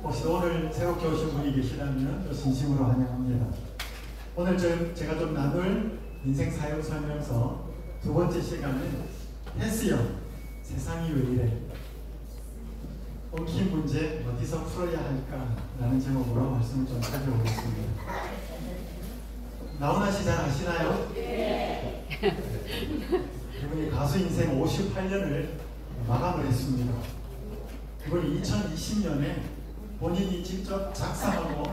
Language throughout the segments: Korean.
혹시 오늘 새롭게 오신 분이 계시다면 진심으로 환영합니다. 오늘 제가 좀 나눌 인생 사역 설명서 두 번째 시간은 헬스형 세상이 왜 이래? 엉킨 문제 어디서 풀어야 할까? 라는 제목으로 말씀을 좀 가져오겠습니다. 나훈아 씨 잘 아시나요? 네. 이분이 가수 인생 58년을 마감을 했습니다. 이분이 2020년에 본인이 직접 작사하고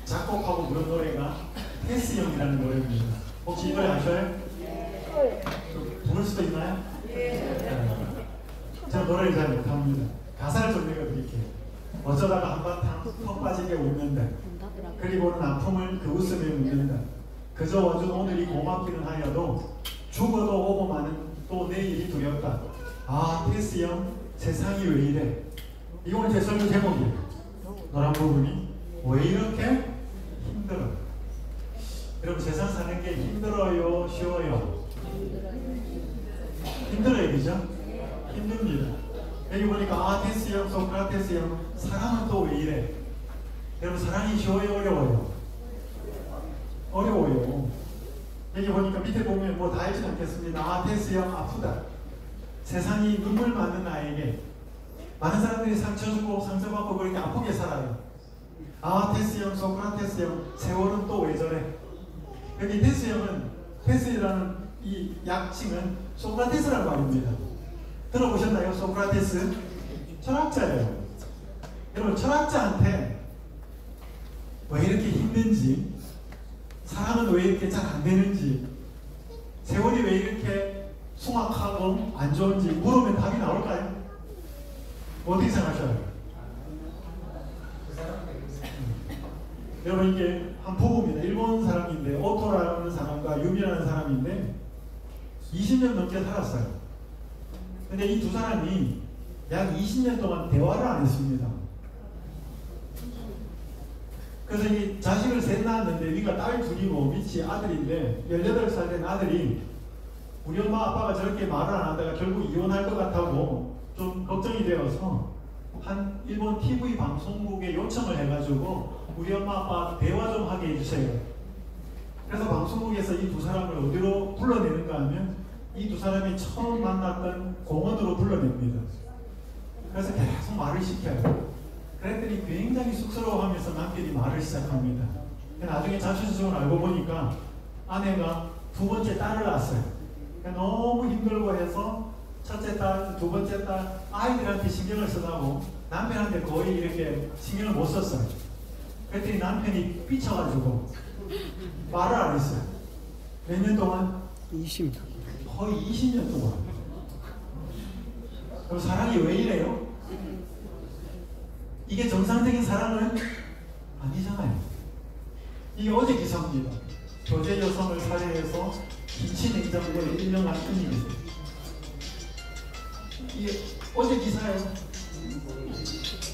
작곡하고 부른 노래가 헬스형이라는 노래입니다. 혹시 이 노래 아셔요? 네. 부를 수도 있나요? 네. 제가 노래를 잘 못합니다. 가사를 좀 읽어드릴게요. 어쩌다가 한바탕 턱 빠지게 웃는다. 그리고는 아픔을 그 웃음에 묻는다. 그저 와준 오늘이 고맙기는 하여도 죽어도 오고 마는 또 내일이 두렵다. 아, 헬스형 세상이 왜 이래? 이거는 제 설교 제목이에요. 노란 부분이 왜 이렇게 힘들어? 여러분, 세상 사는 게 힘들어요? 쉬워요? 힘들어요, 그죠? 힘듭니다. 여기 보니까 헬스형, 소크라테스형 사랑은 또 왜 이래? 여러분, 사랑이 쉬워요? 어려워요? 어려워요. 여기 보니까 밑에 보면 뭐 다 읽지 않겠습니다. 헬스형 아프다. 세상이 눈물 많은 나에게 많은 사람들이 상처 주고 상처받고 그렇게 아프게 살아요. 헬스형, 소크라테스형 세월은 또 왜 저래? 여기 헬스형은, 헬스라는 이 약칭은 소크라테스라는 말입니다. 들어보셨나요? 소크라테스? 철학자예요. 여러분, 철학자한테 왜 이렇게 힘든지, 사랑은 왜 이렇게 잘 안 되는지, 세월이 왜 이렇게 숭악하고 안 좋은지 물으면 답이 나올까요? 어떻게 생각하셔요? 여러분, 이게 한 부부입니다. 일본 사람인데, 오토라는 사람과 유미라는 사람인데 20년 넘게 살았어요. 근데 이 두 사람이 약 20년 동안 대화를 안 했습니다. 그래서 이 자식을 셋 낳았는데 위가 딸 둘이고 밑이 아들인데 18살 된 아들이 우리 엄마 아빠가 저렇게 말을 안 하다가 결국 이혼할 것 같다고 좀 걱정이 되어서 한 일본 TV 방송국에 요청을 해가지고 우리 엄마 아빠 대화 좀 하게 해주세요. 그래서 방송국에서 이 두 사람을 어디로 불러내는가 하면 이 두 사람이 처음 만났던 공원으로 불러냅니다. 그래서 계속 말을 시켜요. 그랬더니 굉장히 쑥스러워하면서 남편이 말을 시작합니다. 나중에 자취수정을 알고 보니까 아내가 두 번째 딸을 낳았어요. 너무 힘들고 해서 첫째 딸, 두 번째 딸 아이들한테 신경을 쓰다고 남편한테 거의 이렇게 신경을 못 썼어요. 그랬더니 남편이 삐쳐가지고 말을 안 했어요. 몇 년 동안? 20년. 거의 20년 동안. 그럼 사랑이 왜 이래요? 이게 정상적인 사랑은 아니잖아요. 이게 어제 기사입니다. 교제 여성을 살해해서 김치 냉장고에 1년간 끊입니다. 이게 어제 기사예요.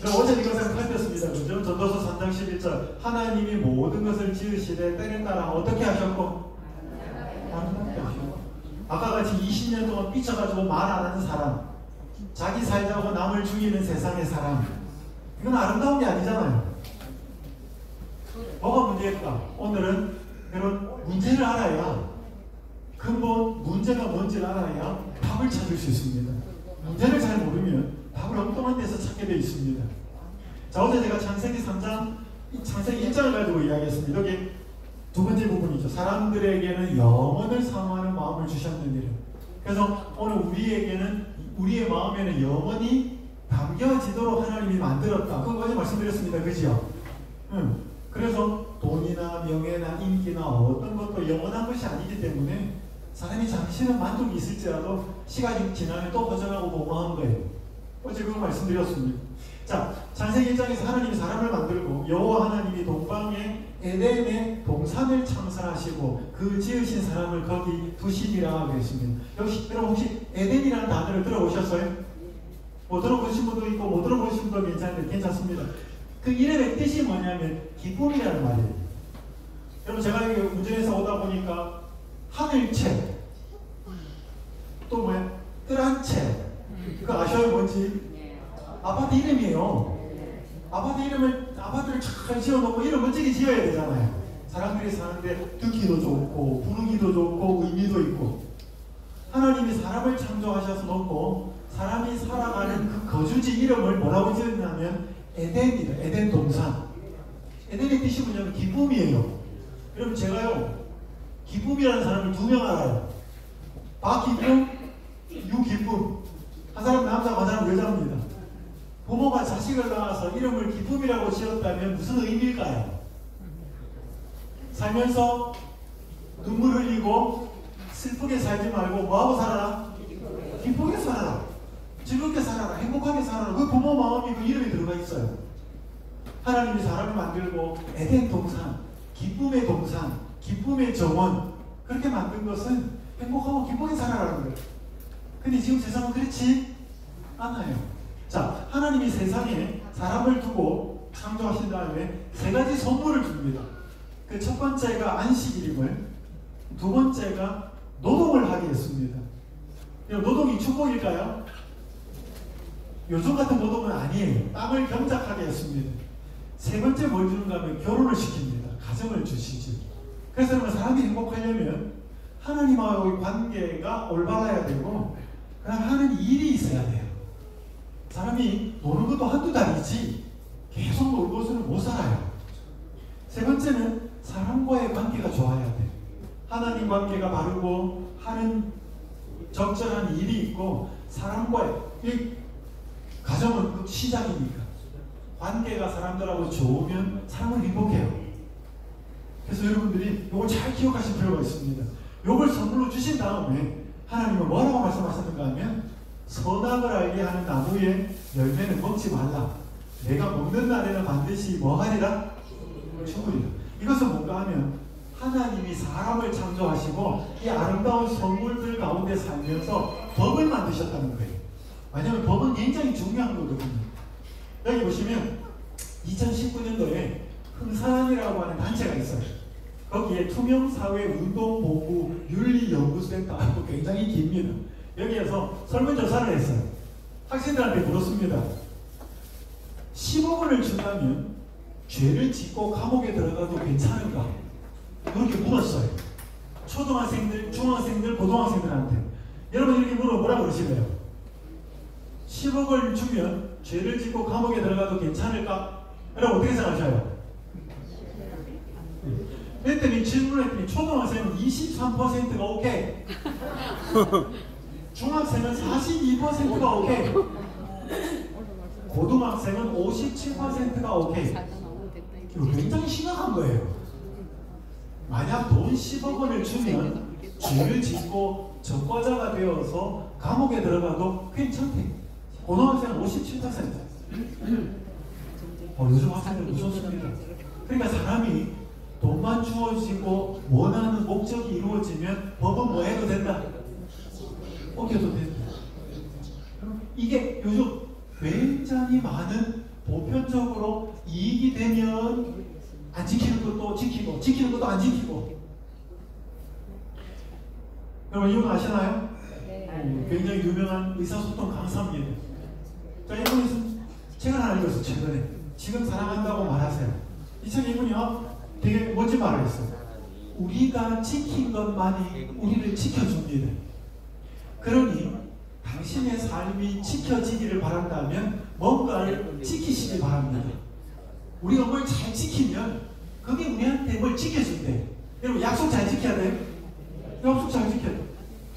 어제 이것을 살폈습니다. 그죠? 전도서 3장 11절 하나님이 모든 것을 지으시되 때를 따라 어떻게 하셨고? 아름답게 하셨고. 아까 같이 20년 동안 삐쳐가지고 말 안 하는 사람, 자기 살자고 남을 죽이는 세상의 사람, 이건 아름다운 게 아니잖아요. 뭐가 문제일까? 오늘은 이런 문제를 알아야, 근본 문제가 뭔지를 알아야 답을 찾을 수 있습니다. 문제를 잘 모르면 답을 엉뚱한 데서 찾게 되어 있습니다. 자, 어제 제가 창세기 3장, 창세기 1장을 가지고 이야기했습니다. 여기 두 번째 부분이죠. 사람들에게는 영원을 사모하는 마음을 주셨느니라. 그래서 오늘 우리의 마음에는 영원이 담겨지도록 하나님이 만들었다. 그거 어제 말씀드렸습니다. 그죠? 그래서 돈이나 명예나 인기나 어떤 것도 영원한 것이 아니기 때문에 사람이 잠시는 만족이 있을지라도 시간이 지나면 또 허전하고 공허한 거예요. 어제 그거 말씀드렸습니다. 자, 창세기 1장에서 하나님이 사람을 만들고 여호와 하나님이 동방에 에덴의 동산을 창설하시고 그 지으신 사람을 거기 두시니라 그랬습니다. 여러분 혹시 에덴이라는 단어를 들어보셨어요? 뭐 들어보신 분도 있고 못 들어보신 분도 괜찮습니다. 그 이름의 뜻이 뭐냐면 기쁨이라는 말이에요. 여러분, 제가 여기 운전해서 오다 보니까 하늘채, 또 뭐야? 뜰한채, 그거 아셔요? 뭔지? 아파트 이름이에요. 아파트를 잘 지어놓고 이름 멋지게 지어야 되잖아요. 사람들이 사는데 듣기도 좋고 부르기도 좋고 의미도 있고. 하나님이 사람을 창조하셔서 놓고 사람이 살아가는 그 거주지 이름을 뭐라고 지었냐면 에덴이다. 에덴 동산. 에덴의 뜻이 뭐냐면 기쁨이에요. 여러분 제가요 기쁨이라는 사람을 2명 알아요. 박기쁨, 유기쁨. 한 사람 남자고 한 사람 여자입니다. 부모가 자식을 낳아서 이름을 기쁨이라고 지었다면 무슨 의미일까요? 살면서 눈물 흘리고 슬프게 살지 말고 뭐하고 살아라? 기쁘게 살아라. 즐겁게 살아라. 행복하게 살아라. 그 부모 마음이 그 이름에 들어가 있어요. 하나님이 사람을 만들고 에덴 동산, 기쁨의 동산, 기쁨의 정원 그렇게 만든 것은 행복하고 기쁘게 살아라는 거예요. 근데 지금 세상은 그렇지 않아요. 자, 하나님이 세상에 사람을 두고 창조하신 다음에 3가지 선물을 줍니다. 그 첫 번째가 안식일임을, 두 번째가 노동을 하게 했습니다. 노동이 축복일까요? 요즘 같은 노동은 아니에요. 땀을 경작하게 했습니다. 세 번째 뭘 주는가 하면 결혼을 시킵니다. 가정을 주시지. 그래서 사람이 행복하려면 하나님하고의 관계가 올바라야 되고 그다음 하는 일이 있어야 돼요. 사람이 노는 것도 한두 달이지 계속 놀고서는 못 살아요. 세 번째는 사람과의 관계가 좋아야 돼. 하나님 관계가 바르고 하는 적절한 일이 있고 사람과의 가정은 그 시작이니까 관계가 사람들하고 좋으면 사람은 행복해요. 그래서 여러분들이 이걸 잘 기억하실 필요가 있습니다. 이걸 선물로 주신 다음에 하나님은 뭐라고 말씀하셨는가 하면 선악을 알게 하는 나무의 열매는 먹지 말라. 내가 먹는 날에는 반드시 뭐 하리라? 죽으리라. 이것은 뭔가 하면 하나님이 사람을 창조하시고 이 아름다운 선물들 가운데 살면서 법을 만드셨다는 거예요. 왜냐하면 법은 굉장히 중요한 거거든요. 여기 보시면 2019년도에 흥산이라고 하는 단체가 있어요. 거기에 투명사회운동보호윤리연구센터 하고 굉장히 깁니다. 여기에서 설문조사를 했어요. 학생들한테 물었습니다. 10억 원을 준다면 죄를 짓고 감옥에 들어가도 괜찮은가? 이렇게 물었어요. 초등학생들, 중학생들, 고등학생들한테. 여러분 이렇게 물어 뭐라 그러시래요? 10억을 주면 죄를 짓고 감옥에 들어가도 괜찮을까? 여러분 어떻게 생각하셔요? 그랬더니 질문을 했더니 초등학생은 23%가 오케이. 중학생은 42%가 오케이. 고등학생은 57%가 오케이. 이거 굉장히 심각한 거예요. 만약 돈 10억 원을 주면 죄를 짓고 적과자가 되어서 감옥에 들어가도 괜찮대. 고등학생은 57%. 요즘 학생들 무섭습니다. 그러니까 사람이 돈만 주어지고 원하는 목적이 이루어지면 법은 뭐 해도 된다? 어겨도 된다. 이게 요즘 굉장히 많은 보편적으로 이익이 되면 안 지키는 것도 지키고 지키는 것도 안 지키고. 여러분 이거 아시나요? 굉장히 유명한 의사소통 강사입니다. 자, 이분이 책을 하나 읽었어요. 최근에. 지금 사랑한다고 말하세요. 이 책 이분이요 되게 멋진 말을 했어요. 우리가 지킨 것만이 우리를 지켜줍니다. 그러니 당신의 삶이 지켜지기를 바란다면 뭔가를 지키시기 바랍니다. 우리가 뭘 잘 지키면 그게 우리한테 뭘 지켜준대. 여러분 약속 잘 지켜야 돼. 약속 잘 지켜야 돼.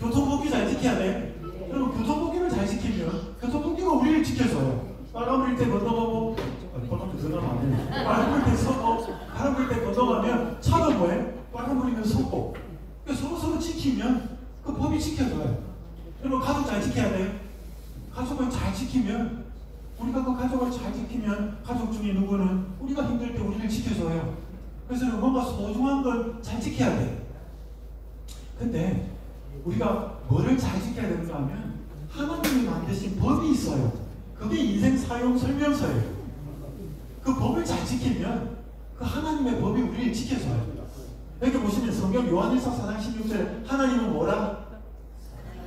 교통법규 잘 지켜야 돼. 여러분 교통법규를 잘 지키면 교통법규가 우리를 지켜줘요. 빨간 불 때 건너가고 빨간 불 들어가면 안 돼. 빨간 불 때 서고 파란 불 때 건너가면 차도 뭐해? 빨간 불이면 서고. 그러니까 서로 지키면 그 법이 지켜줘요. 여러분 가족 잘 지켜야 돼요. 가족을 잘 지키면 우리가 그 가족을 잘 지키면 가족 중에 누구는 우리가 힘들 때 우리를 지켜줘요. 그래서 뭔가 소중한 걸 잘 지켜야 돼. 근데 우리가 뭐를 잘 지켜야 되는가 하면 하나님이 만드신 법이 있어요. 그게 인생 사용 설명서예요. 그 법을 잘 지키면 그 하나님의 법이 우리를 지켜줘요. 여기 보시면 성경 요한일서 4장 16절에 하나님은 뭐라?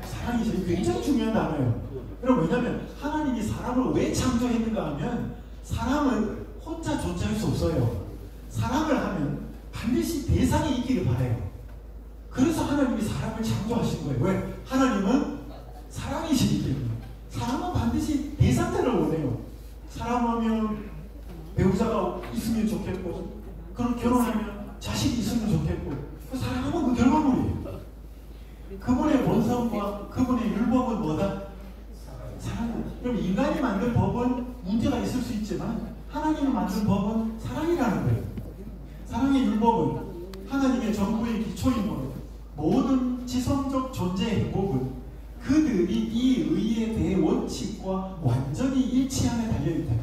사랑이죠. 굉장히 중요한 단어예요. 여러분 왜냐하면 하나님이 사람을 왜 창조했는가 하면 사람은 혼자 존재할 수 없어요. 사람을 하면 반드시 대상이 있기를 바라요. 그래서 하나님이 사람을 창조하신 거예요. 왜? 하나님은 사랑이시기 때문에. 사람은 반드시 대상자를 원해요. 사람하면 배우자가 있으면 좋겠고, 그럼 결혼하면 자식이 있으면 좋겠고, 그 사랑은 그 결과물이에요. 그분의 본성과 그분의 율법은 뭐다? 사랑은. 그럼 인간이 만든 법은 문제가 있을 수 있지만 하나님이 만든 법은 사랑이라는 거예요. 사랑의 율법은 하나님의 정부의 기초인 거예요. 모든 지성적 존재의 행복은 그들이 이 의에 대해 원칙과 완전히 일치함에 달려있다.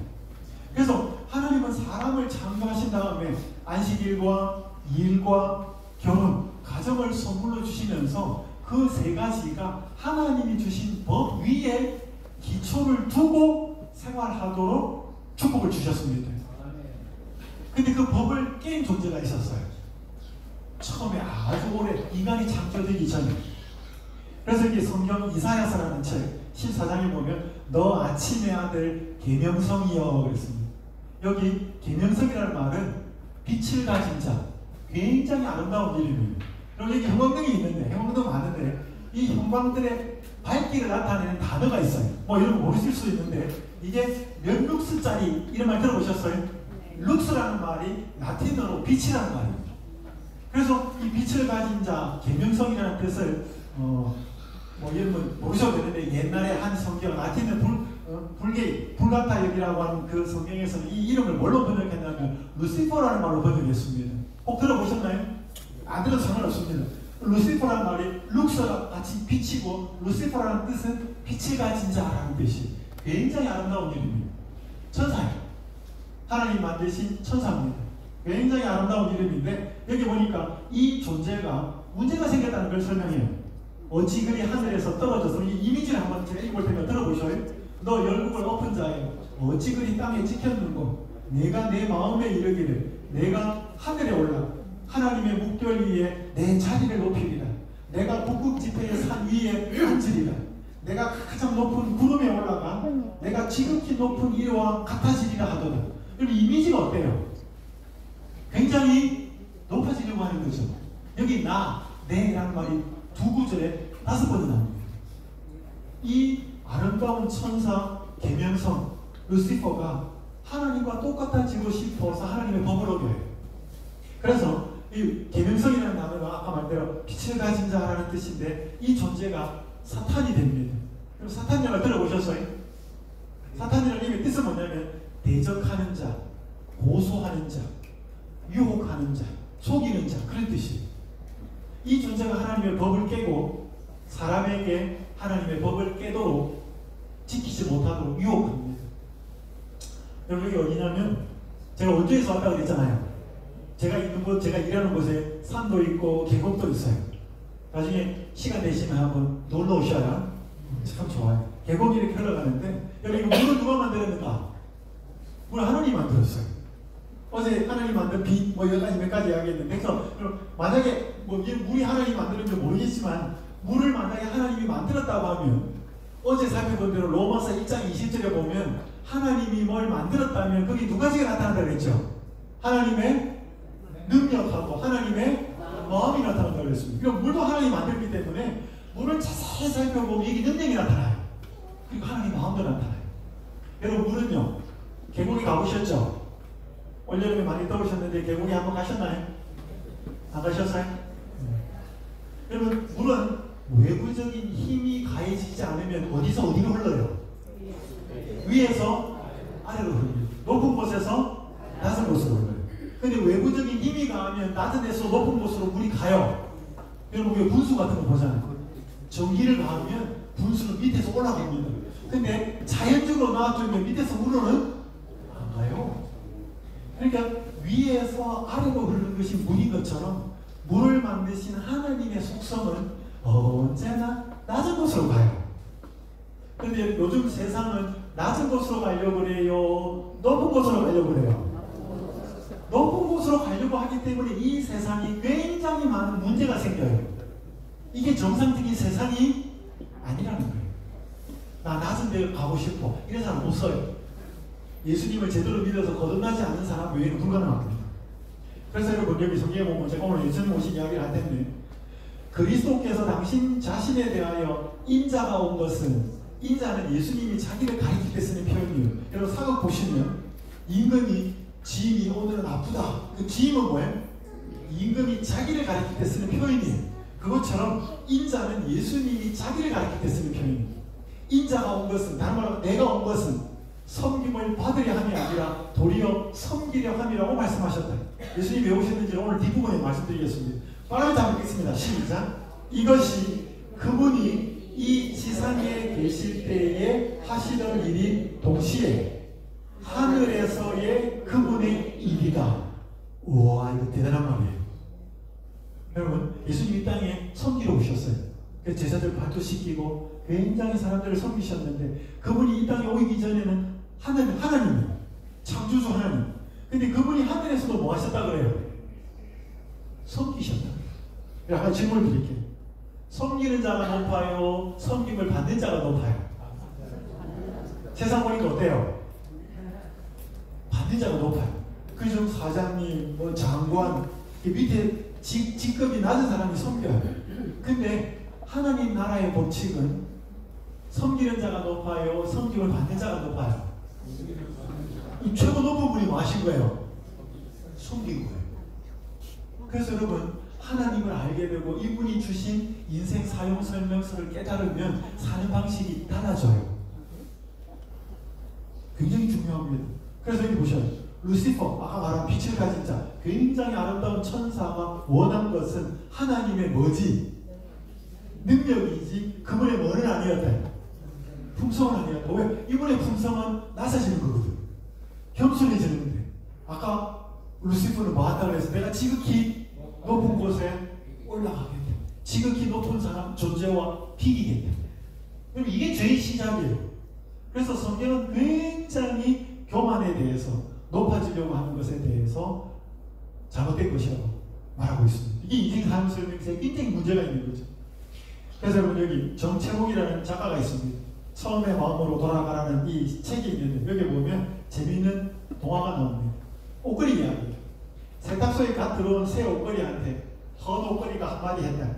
그래서 하나님은 사람을 창조하신 다음에 안식일과 일과 결혼, 가정을 선물로 주시면서 그 세 가지가 하나님이 주신 법 위에 기초를 두고 생활하도록 축복을 주셨습니다. 근데 그 법을 깬 존재가 있었어요. 처음에 아주 오래 인간이 창조되기 전에. 그래서 이게 성경 이사야서라는 책 14장에 보면 너 아침의 아들 계명성이여 그랬습니다. 여기 계명성이라는 말은 빛을 가진 자, 굉장히 아름다운 이름이에요. 그리고 여기 형광등이 있는데, 형광등 많은데 이 형광등의 밝기를 나타내는 단어가 있어요. 뭐 이런 거 모르실 수 있는데 이게 몇 룩스짜리 이런 말 들어보셨어요? 룩스라는 말이 라틴어로 빛이라는 말입니다. 그래서 이 빛을 가진 자, 계명성이라는 뜻을 뭐 이런 건 모르셔도 되는데 옛날에 한 성경 라틴어 불가타역이라고 하는 그 성경에서는 이 이름을 뭘로 번역했냐면 루시퍼라는 말로 번역했습니다. 꼭 들어보셨나요? 안 들어도 상관없습니다. 루시퍼라는 말이 룩스가 같이 빛이고 루시퍼라는 뜻은 빛을 가진 자라는 뜻이 굉장히 아름다운 이름입니다. 천사예요. 하나님 만드신 천사입니다. 굉장히 아름다운 이름인데 여기 보니까 이 존재가 문제가 생겼다는 걸 설명해요. 어찌 그리 하늘에서 떨어져서 이 이미지를 한번 제가 읽을 테니까 들어보셔요. 너 열국을 엎은 자여 어찌 그리 땅에 찍혔는고 내가 내 마음에 이르기를 내가 하늘에 올라 하나님의 묵별 위에 내 자리를 높이리라. 내가 북극 지폐의 산 위에 앉으리라. 내가 가장 높은 구름에 올라가 내가 지극히 높은 이와 같아지리라 하더라. 그럼 이미지가 어때요? 굉장히 높아지려고 하는 거죠. 여기 나, 내라는 말이 두 구절에 5번이 나옵니다. 이 아름다운 천사 계명성 루시퍼가 하나님과 똑같아지고 싶어서 하나님의 법을 어겨요. 그래서 이 계명성이라는 단어가 아까 말대로 빛을 가진 자라는 뜻인데 이 존재가 사탄이 됩니다. 그럼 사탄이라고 들어보셨어요? 사탄이라는 의미의 뜻은 뭐냐면 대적하는 자, 고소하는 자, 유혹하는 자, 속이는 자 그런 뜻이에요. 이 존재가 하나님의 법을 깨고 사람에게 하나님의 법을 깨도록 지키지 못하도록 유혹합니다. 여러분 여기 어디냐면 제가 원주에서 왔다고 그랬잖아요. 제가 있는 곳, 제가 일하는 곳에 산도 있고 계곡도 있어요. 나중에 시간 되시면 한번 놀러 오셔야 참 좋아요. 계곡이 이렇게 흘러가는데 여기 물을 누가 만들었는가? 물 하나님이 만들었어요. 어제 하나님 만든 빛, 뭐 여러 가지 몇 가지 이야기했는데 그래서 만약에 뭐 물이 하나님이 만들었는지 모르겠지만 물을 만약에 하나님이 만들었다고 하면 어제 살펴본 대로 로마서 1장 20절에 보면 하나님이 뭘 만들었다면 거기 두 가지가 나타난다고 했죠. 하나님의 능력하고 하나님의 마음이 나타난다고 했습니다. 그럼 물도 하나님이 만들기 때문에 물을 자세히 살펴보면 이게 능력이 나타나요. 그리고 하나님 마음도 나타나요. 여러분 물은요 계곡에 가보셨죠? 올여름에 많이 떠오셨는데 계곡에 한번 가셨나요? 안 가셨어요? 여러분 물은 외부적인 힘이 가해지지 않으면 어디서 어디로 흘러요? 위에서 아래로 흘러요. 높은 곳에서 낮은 곳으로 흘러요. 근데 외부적인 힘이 가하면 낮은 데서 높은 곳으로 물이 가요. 여러분 우리가 분수 같은 거 보잖아요. 전기를 가하면 분수는 밑에서 올라갑니다. 근데 자연적으로 나와주면 밑에서 물로는 안 가요. 그러니까 위에서 아래로 흐르는 것이 물인 것처럼 물을 만드신 하나님의 속성은 언제나 낮은 곳으로 가요. 그런데 요즘 세상은 낮은 곳으로 가려고 그래요? 높은 곳으로 가려고 그래요? 높은 곳으로 가려고 하기 때문에 이 세상이 굉장히 많은 문제가 생겨요. 이게 정상적인 세상이 아니라는 거예요. 나 낮은 데 가고 싶어. 이런 사람 못 써요. 예수님을 제대로 믿어서 거듭나지 않는 사람 외에는 불가능합니다. 그래서 여러분 여기 성경에 보면 제가 오늘 예수님 오신 이야기를 할 텐데 그리스도께서 당신 자신에 대하여 인자가 온 것은 인자는 예수님이 자기를 가리킬 때 쓰는 표현이에요. 여러분 사극 보시면 임금이 지임이 오늘은 아프다. 그 지임은 뭐예요? 임금이 자기를 가리킬 때 쓰는 표현이에요. 그것처럼 인자는 예수님이 자기를 가리킬 때 쓰는 표현이에요. 인자가 온 것은 다른 말로 내가 온 것은 섬김을 받으려 함이 아니라 도리어 섬기려 함이라고 말씀하셨다. 예수님이 왜 오셨는지 오늘 뒷부분에 말씀드리겠습니다. 빠르게 다 읽겠습니다. 시작. 이것이 그분이 이 지상에 계실 때에 하시던 일이 동시에 하늘에서의 그분의 일이다. 우와, 이거 대단한 말이에요. 여러분, 예수님 이 땅에 섬기러 오셨어요. 그래서 제자들 발도시키고 굉장히 사람들을 섬기셨는데 그분이 이 땅에 오기 전에는 하나님이에요. 창조주 하나님. 근데 그분이 하늘에서도 뭐 하셨다 그래요? 섬기셨다. 약간 질문을 드릴게요. 섬기는 자가 높아요? 섬김을 받는 자가 높아요? 세상 보니까 어때요? 받는 자가 높아요. 그중 사장님, 뭐 장관, 밑에 직급이 낮은 사람이 섬겨요. 근데 하나님 나라의 법칙은 섬기는 자가 높아요? 섬김을 받는 자가 높아요? 이 최고 높은 분이 뭐 하신 거예요? 섬긴 거예요. 그래서 여러분 하나님을 알게 되고 이분이 주신 인생 사용 설명서를 깨달으면 사는 방식이 달라져요. 굉장히 중요합니다. 그래서 여기 보셔요. 루시퍼, 아까 말한 빛을 가진 자, 굉장히 아름다운 천사가 원한 것은 하나님의 뭐지? 능력이지 그분의 뭐는 아니었다. 품성은 아니었다. 왜? 이분의 품성은 낮아지는 거거든. 겸손해지는데 아까 루시퍼는 뭐 한다고 해서 내가 지극히 높은 곳에 올라가겠다. 지극히 높은 사람 존재와 비기겠다. 그럼 이게 죄의 시작이에요. 그래서 성경은 굉장히 교만에 대해서 높아지려고 하는 것에 대해서 잘못된 것이라고 말하고 있습니다. 이게 인생 삶 설명서에 굉장히 문제가 있는 거죠. 그래서 여러분 여기 정채국이라는 작가가 있습니다. 처음의 마음으로 돌아가라는 이 책이 있는데 여기 보면 재미있는 동화가 나옵니다. 옷걸이 이야기. 세탁소에 갓 들어온 새 옷걸이한테 헌 옷걸이가 한마디 했다.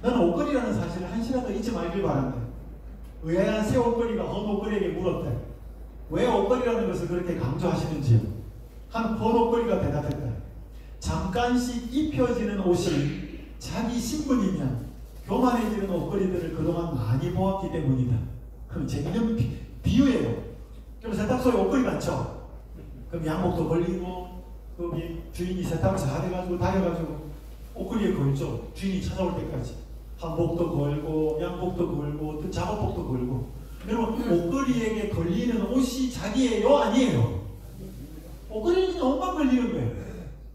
너는 옷걸이라는 사실을 한시라도 잊지 말길 바란다. 의아한 새 옷걸이가 헌 옷걸이에게 물었다. 왜 옷걸이라는 것을 그렇게 강조하시는지요? 한 헌 옷걸이가 대답했다. 잠깐씩 입혀지는 옷이 자기 신분이면 교만해지는 옷걸이들을 그동안 많이 보았기 때문이다. 그럼 재미있는 비유예요. 그럼 세탁소에 옷걸이 많죠? 그럼 양복도 걸리고 거기 주인이 세탁을 잘해가지고 다려가지고 옷걸이에 걸죠. 주인이 찾아올 때까지 한복도 걸고 양복도 걸고 또 작업복도 걸고. 여러분 옷걸이에게 걸리는 옷이 자기예요? 아니에요? 옷걸이는 옷만 걸리는 거예요.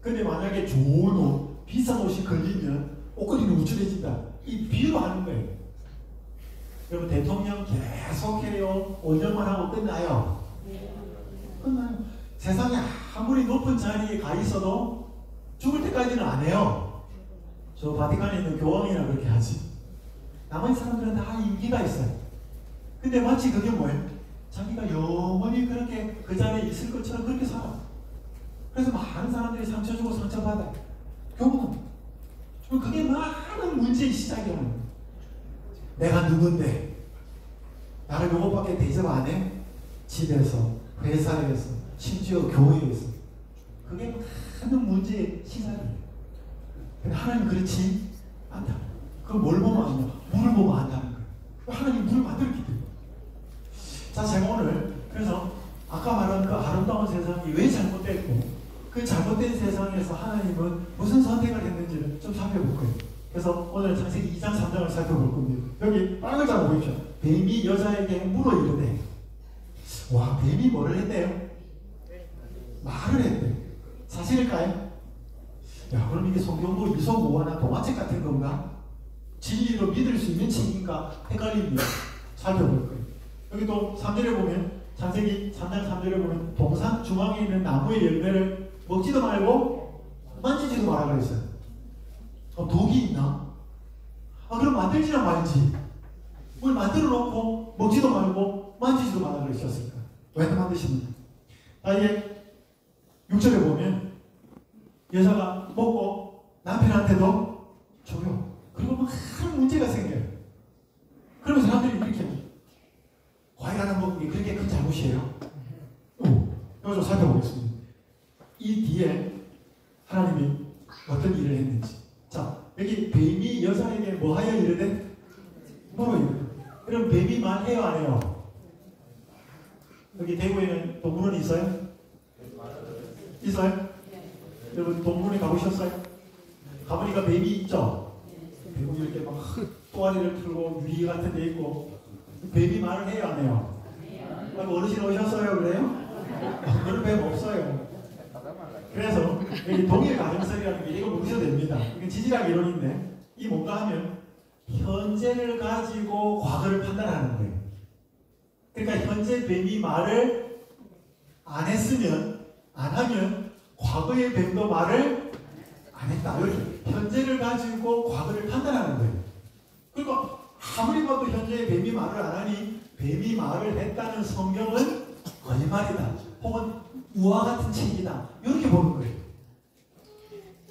근데 만약에 좋은 옷, 비싼 옷이 걸리면 옷걸이는 우쭐해진다. 이 비유로 하는 거예요. 여러분 대통령 계속해요? 5년만 하고 끝나요? 끝나요. 세상에 아무리 높은 자리에 가 있어도 죽을 때까지는 안 해요. 저 바티칸에 있는 교황이나 그렇게 하지. 나머지 사람들은 다 임기가 있어요. 근데 마치 그게 뭐예요? 자기가 영원히 그렇게 그 자리에 있을 것처럼 그렇게 살아. 그래서 많은 사람들이 상처 주고 상처받아요. 교훈은. 그게 많은 문제의 시작이라는 거예요. 내가 누군데? 나를 요것밖에 대접 안 해? 집에서, 회사에서, 심지어 교회에서. 그게 많은 문제의 시작이에요. 근데 하나님 그렇지 않다. 그걸 뭘 보면 아냐? 물을 보면 안다는 거예요. 하나님 물을 만들었기 때문에. 자, 제가 오늘 그래서 아까 말한 그 아름다운 세상이 왜 잘못됐고 그 잘못된 세상에서 하나님은 무슨 선택을 했는지를 좀 살펴볼 거예요. 그래서 오늘 창세기 2장 3장을 살펴볼 겁니다. 여기 빨간 장 보십시오. 뱀이 여자에게 물어 이르되. 와, 뱀이 뭐를 했대요? 말을 했대. 사실일까요? 야, 그럼 이게 성경도 이소무한한 동화책 같은 건가? 진리로 믿을 수 있는 책인가? 헷갈립니다. 살펴볼 거예요. 여기 또 3절에 보면 창세기 3장 3절에 보면 동산 중앙에 있는 나무의 열매를 먹지도 말고 만지지도 말라 그랬어요. 독이 있나? 그럼 만들지나 말지. 뭘 만들어 놓고 먹지도 말고 만지지도 말라 그러셨을까? 왜 만드십니까? 이게 6절에 보면 여자가 먹고 남편한테도 줘요. 그리고 막 문제가 생겨요. 그러면 사람들이 이렇게 과일 하나 먹는 게 그렇게 큰 잘못이에요? 이거 좀 살펴보겠습니다. 이 뒤에 하나님이 어떤 일을 했는지. 자, 여기 뱀이 여자에게 뭐 하여 이르되? 물어요. 그럼 뱀이 말해요, 안 해요? 여기 대구에는 동물원이 있어요? 있어요? 여러분 동물원에 가보셨어요? 가보니까 뱀이 있죠? 뱀이 이렇게 막 또아리를 틀고 유리 같은 데 있고 뱀이 말을 해요, 안 해요? 어르신 오셨어요? 그래요? 그런 뱀 없어요. 그래서 여기 동일 가정설이라는 게 이거 모르셔도 됩니다. 이게 지질학 이론인데 이 뭔가 하면 현재를 가지고 과거를 판단하는 거예요. 그러니까 현재 뱀이 말을 안 했으면 안 하면 과거의 뱀도 말을 안 했다. 이렇게 현재를 가지고 과거를 판단하는 거예요. 그러니까 아무리 봐도 현재의 뱀이 말을 안 하니 뱀이 말을 했다는 성경은 거짓말이다. 혹은 우화 같은 책이다. 이렇게 보는 거예요.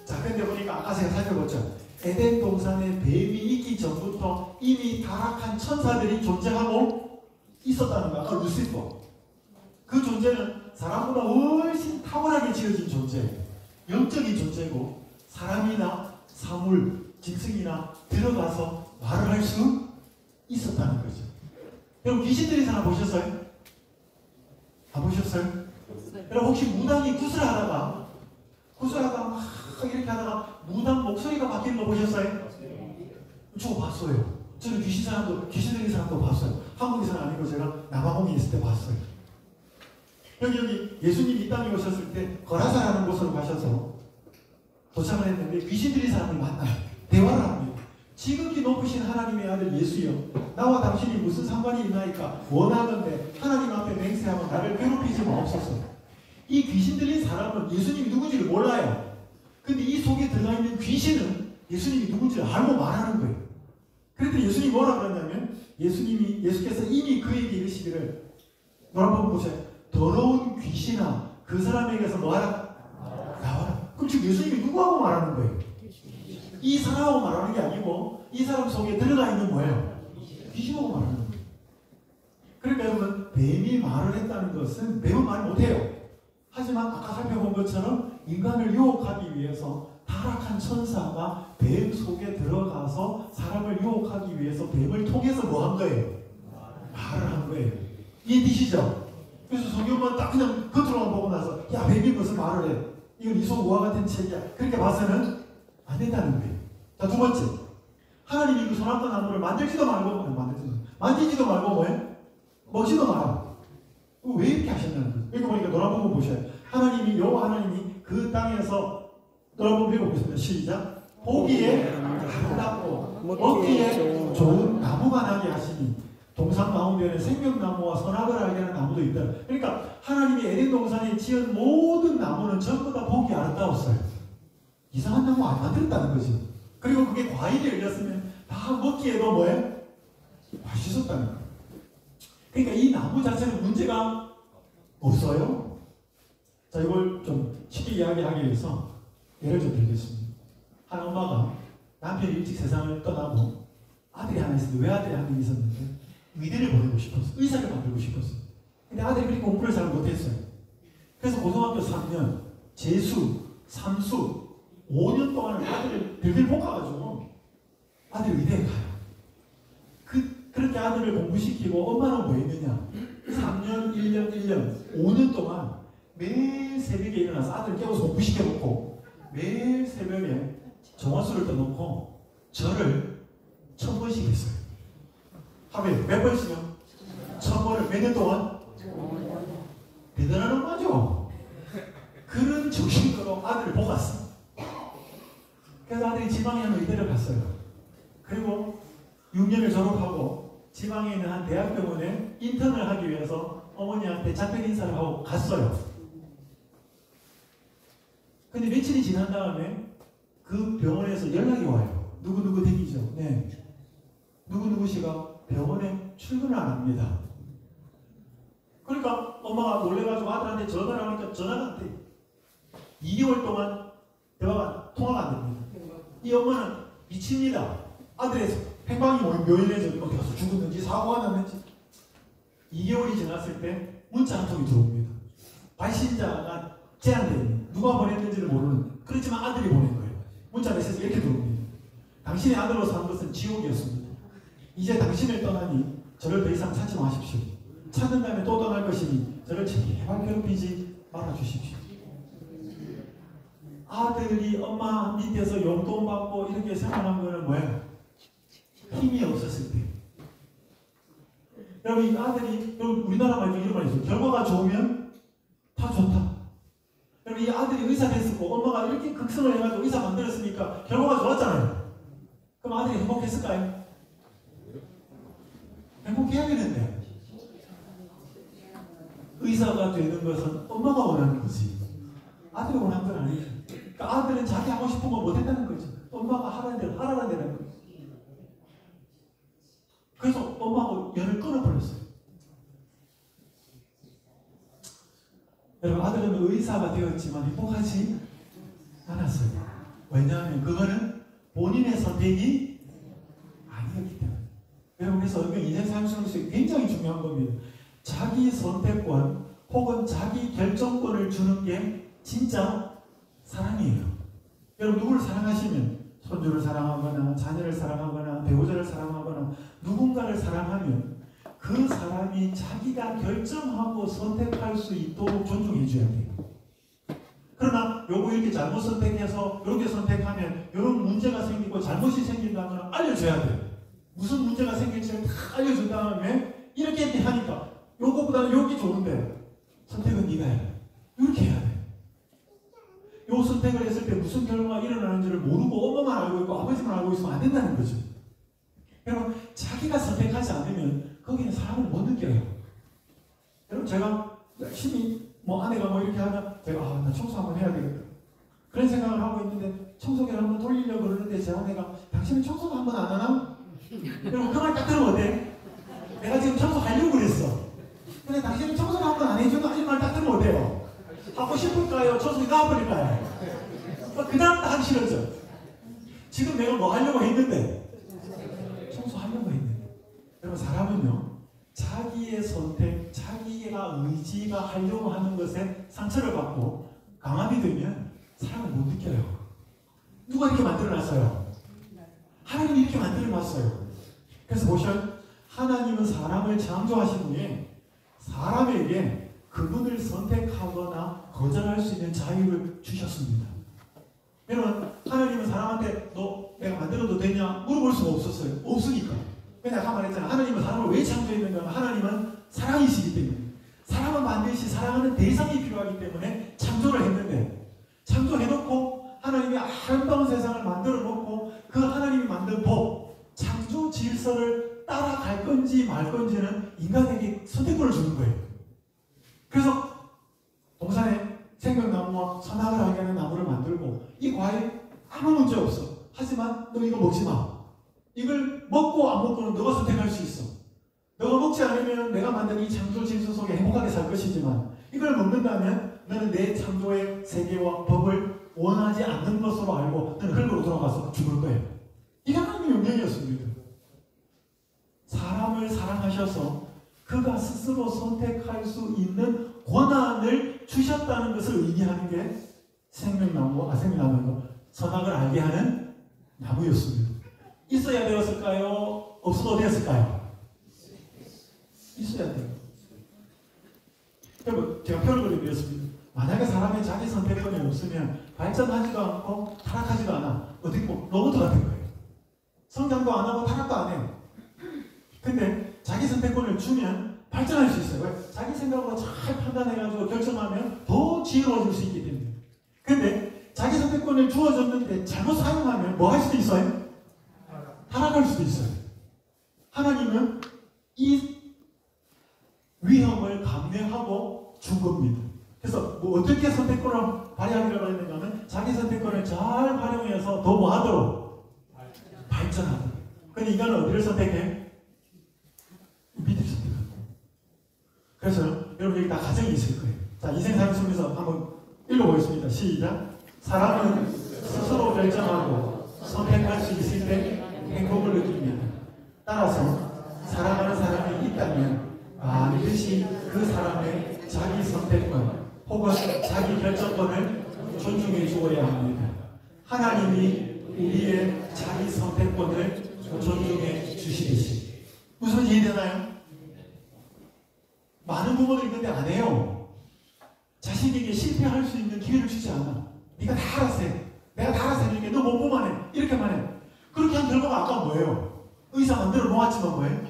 자, 근데 보니까 아까 제가 살펴봤죠. 에덴 동산에 뱀이 있기 전부터 이미 타락한 천사들이 존재하고 있었다는 거. 아까 루시퍼. 그 존재는 사람보다 훨씬 탁월하게 지어진 존재예요. 영적인 존재고 사람이나 사물, 짐승이나 들어가서 말을 할 수 있었다는 거죠. 여러분 귀신 들린 사람 보셨어요? 안 보셨어요? 여러분 혹시 무당이 구슬하다가 막 이렇게 하다가 무당 목소리가 바뀌는 거 보셨어요? 저 봤어요. 저는 귀신 들린 사람도 봤어요. 한국에서는 아니고 제가 남아공에 있을 때 봤어요. 여기 예수님이 이 땅에 오셨을 때 거라사라는 곳으로 가셔서 도착을 했는데 귀신 들린 사람을 만나요. 대화를 합니다. 지극히 높으신 하나님의 아들 예수여, 나와 당신이 무슨 상관이 있나이까? 원하건대 하나님 앞에 맹세하고 나를 괴롭히지 마옵소서. 이 귀신 들린 사람은 예수님이 누군지를 몰라요. 근데 이 속에 들어가 있는 귀신은 예수님이 누군지를 알고 말하는 거예요. 그런데 예수님이 뭐라 그러냐면 예수께서 이미 그에게 이르시기를 뭐라 한번 보세요. 더러운 귀신아 그 사람에게서 뭐하라? 나와라. 그럼 지금 예수님이 누구하고 말하는 거예요? 이 사람하고 말하는 게 아니고 이 사람 속에 들어가 있는 뭐예요? 귀신하고 말하는 거예요. 그러니까 여러분 뱀이 말을 했다는 것은 뱀은 말 못해요. 하지만 아까 살펴본 것처럼 인간을 유혹하기 위해서 타락한 천사가 뱀 속에 들어가서 사람을 유혹하기 위해서 뱀을 통해서 뭐 한 거예요? 말을 한 거예요. 이해되시죠? 그래서 성경만 딱 그냥 겉으로만 보고 나서 야 뱀이 무슨 말을 해? 이건 이소우화 같은 책이야. 그렇게 봐서는 안 된다는 거예요. 자, 두 번째. 하나님이 그 선악과 나무를 만지지도 말고 뭐해? 먹지도 마라. 왜 이렇게 하셨냐는 거예요. 여기 보니까 노란 부분 보셔요. 여호와 하나님이 그 땅에서 노란 부분 읽어보겠습니다. 시작. 보기에 아름답고 먹기에 좋은 나무가 나게 하시니 동산 가운데는 생명나무와 선악을 알게 하는 나무도 있다. 그러니까 하나님이 에덴 동산에 지은 모든 나무는 전부 다 보기 아름다웠어요. 이상한 나무 안 만들었다는 거지. 그리고 그게 과일이 열렸으면 다 먹기에도 뭐해? 맛있었다는 거예요. 그러니까 이 나무 자체는 문제가 없어요. 자, 이걸 좀 쉽게 이야기하기 위해서 예를 좀 들겠습니다. 한 엄마가 남편이 일찍 세상을 떠나고 아들이 하나 있었는데 외아들이 한 명 있었는데 위대를 보내고 싶었어. 의사를 만들고 싶었어. 근데 아들이 그렇게 공부를 잘 못했어요. 그래서 고등학교 3년, 재수, 삼수 5년 동안 아들을 들들 볶아가지고 아들이 위대에 가요. 그렇게 아들을 공부시키고 엄마는 뭐 했느냐? 3년, 1년, 5년 동안 매일 새벽에 일어나서 아들을 깨워서 공부시켜놓고 매일 새벽에 정화수를 떠놓고 절을 1000번씩 했어요. 하루에 몇 번씩요? 1000번을 몇 년 동안? 대단한 엄마죠. 그런 정신으로 아들을 볶았어. 그래서 아들이 지방에 한번 이대를 갔어요. 그리고 6년을 졸업하고 지방에 있는 한 대학병원에 인턴을 하기 위해서 어머니한테 작별 인사를 하고 갔어요. 근데 며칠이 지난 다음에 그 병원에서 연락이 와요. 누구누구 댁이죠. 네. 누구누구 씨가 병원에 출근을 안 합니다. 그러니까 엄마가 놀래가지고 아들한테 전화를 하니까 전화가 안 돼. 2개월 동안 통화가 안 됩니다. 이 엄마는 미칩니다. 아들의 행방이 묘연해져 어디 가서 죽었는지 사고가 났는지. 2개월이 지났을 때 문자 한 통이 들어옵니다. 발신자가 제한되는 누가 보냈는지를 모르는, 그렇지만 아들이 보낸 거예요. 문자 메시지 이렇게 들어옵니다. 당신의 아들로 산 것은 지옥이었습니다. 이제 당신을 떠나니 저를 더 이상 찾지 마십시오. 찾는다면 또 떠날 것이니 저를 제발 괴롭히지 말아주십시오. 아들이 엄마 밑에서 용돈 받고 이렇게 생활한 거는 뭐예요? 힘이 없었을 때. 여러분, 이 아들이, 우리나라 말로 이런 말 있어요. 결과가 좋으면 다 좋다. 여러분, 이 아들이 의사 됐었고 엄마가 이렇게 극성을 해가지고 의사 만들었으니까 결과가 좋았잖아요. 그럼 아들이 행복했을까요? 행복해야 되는데. 의사가 되는 것은 엄마가 원하는 거지. 아들이 원하는 건 아니에요. 그러니까 아들은 자기 하고 싶은 거 못했다는 거죠. 엄마가 하라는 대로 하라는 거예요. 그래서 엄마하고 연을 끊어버렸어요. 여러분, 아들은 의사가 되었지만 행복하지 않았어요. 왜냐하면 그거는 본인의 선택이 아니었기 때문에. 여러분, 그래서 인생 삶 속에서 굉장히 중요한 겁니다. 자기 선택권 혹은 자기 결정권을 주는 게 진짜 사랑이에요. 여러분, 누구를 사랑하시면 손주를 사랑하거나 자녀를 사랑하거나 배우자를 사랑하거나 누군가를 사랑하면 그 사람이 자기가 결정하고 선택할 수 있도록 존중해 줘야 돼요. 그러나 요거 이렇게 잘못 선택해서 이렇게 선택하면 이런 문제가 생기고 잘못이 생긴다면 알려줘야 돼요. 무슨 문제가 생길지를 다 알려준 다음에 이렇게 하니까 요거보다는 여기 좋은데 선택은 네가 해. 이렇게 해야 돼. 요 선택을 했을 때 무슨 결과가 일어나는지를 모르고 엄마만 알고 있고 아버지만 알고 있으면 안 된다는 거죠. 여러분, 자기가 선택하지 않으면 거기는 사람을 못 느껴요. 여러분, 제가 열심히 아내가 이렇게 하면 제가 나 청소 한번 해야 되겠다. 그런 생각을 하고 있는데 청소기를 한번 돌리려고 그러는데 제 아내가 당신은 청소를 한번 안 하나? 여러분, 그 말 딱 들으면 어때? 내가 지금 청소하려고 그랬어. 근데 당신은 청소를 한번 안 해줘도 이 말 딱 들으면 어때요? 하고 싶을까요? 청소기 나와버릴까요? 그 다음 딱 하기 싫었죠. 지금 내가 뭐 하려고 했는데 청소하려고 했는데. 여러분, 사람은요 자기의 선택, 자기가 의지가 하려고 하는 것에 상처를 받고 강압이 되면 사람을 못 느껴요. 누가 이렇게 만들어놨어요? 하나님이 이렇게 만들어놨어요. 그래서 보셔, 하나님은 사람을 창조하신 후에 사람에게 그분을 선택하거나 거절할 수 있는 자유를 주셨습니다. 여러분, 하나님은 사람한테 너 내가 만들어도 되냐 물어볼 수가 없었어요. 없으니까. 내가 아까 말했잖아. 하나님은 사람을 왜 창조했는가 하면 하나님은 사랑이시기 때문에. 사람은 반드시 사랑하는 대상이 필요하기 때문에 창조를 했는데, 창조해놓고 하나님이 아름다운 세상을 만들어 놓고 그 하나님이 만든 법, 창조 질서를 따라갈 건지 말 건지는 인간에게 선택권을 주는 거예요. 그래서 동산에 생명나무와 선악을 알게 하는 나무를 만들고 이 과일 아무 문제 없어. 하지만 너 이거 먹지 마. 이걸 먹고 안 먹고는 너가 선택할 수 있어. 너가 먹지 않으면 내가 만든 이 창조 질서 속에 행복하게 살 것이지만 이걸 먹는다면 너는 내 창조의 세계와 법을 원하지 않는 것으로 알고 너는 흙으로 돌아가서 죽을 거예요. 이게 하나님의 명령이었습니다. 사람을 사랑하셔서 그가 스스로 선택할 수 있는 권한을 주셨다는 것을 의미하는 게 생명나무, 선악을 알게 하는 나무였습니다. 있어야 되었을까요? 없어도 되었을까요? 있어야 돼요. 여러분, 제가 표를 그려드렸습니다. 만약에 사람의 자기 선택권이 없으면 발전하지도 않고 타락하지도 않아. 어떻게 보면 로봇 같은 거예요. 성장도 안 하고 타락도 안 해요. 근데 자기 선택권을 주면 발전할 수 있어요. 왜? 자기 생각으로 잘 판단해가지고 결정하면 더 지혜로워질 수 있기 때문에. 근데 자기 선택권을 주어졌는데 잘못 사용하면 뭐 할 수도 있어요? 타락할 수도 있어요. 하나님은 이 위험을 감내하고 준 겁니다. 그래서 어떻게 선택권을 발휘하기로 했는가 하면 자기 선택권을 잘 활용해서 더 뭐 하도록? 발전하도록. 근데 인간은 어디를 선택해? 밑을 선택합니다. 그래서 여러분 여기 다 가정이 있을 거예요. 자, 인생 사연 속에서 한번 읽어보겠습니다. 시작. 사람은 스스로 결정하고 선택할 수 있을 때 행복을 느낍니다. 따라서 사랑하는 사람이 있다면 반드시 그 사람의 자기 선택권 혹은 자기 결정권을 존중해 주어야 합니다. 하나님이 우리의 자기 선택권을 존중해 주시듯이. 무슨 이해되나요? 많은 부모들이 있는데 안 해요. 자신에게 실패할 수 있는 기회를 주지 않아. 네가 다 알아서 해. 내가 다 알아서 해줄게. 너 뭐만 해. 이렇게만 해. 그렇게 한 결과가 아까 뭐예요? 의사 만들어 놓았지만 뭐예요?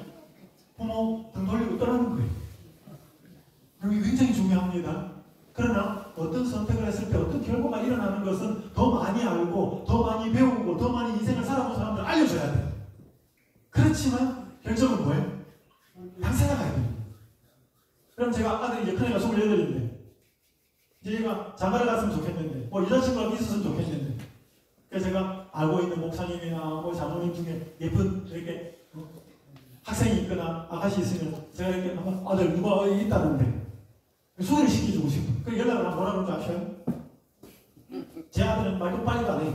부모 등 돌리고 떠나는 거예요. 이게 굉장히 중요합니다. 그러나 어떤 선택을 했을 때 어떤 결과가 일어나는 것은 더 많이 알고 더 많이 배우고 더 많이 인생을 살아본 사람들 알려줘야 돼요. 그렇지만 결정은 뭐예요? 당사자가 해야 돼요. 그럼 제가 아들이 이제 큰애가 28인데 이제 얘가 장가를 갔으면 좋겠는데 뭐 여자친구가 있었으면 좋겠는데 그래서 제가 알고 있는 목사님이나 뭐 장로님 중에 예쁜 이렇게 학생이 있거나 아가씨 있으면 제가 이렇게 한번 아들 누가 있다는데 소개를 시켜주고 싶어. 그 연락을 하면 뭐라 그러는지 아셔요? 제 아들은 말도 빨리도 안 해.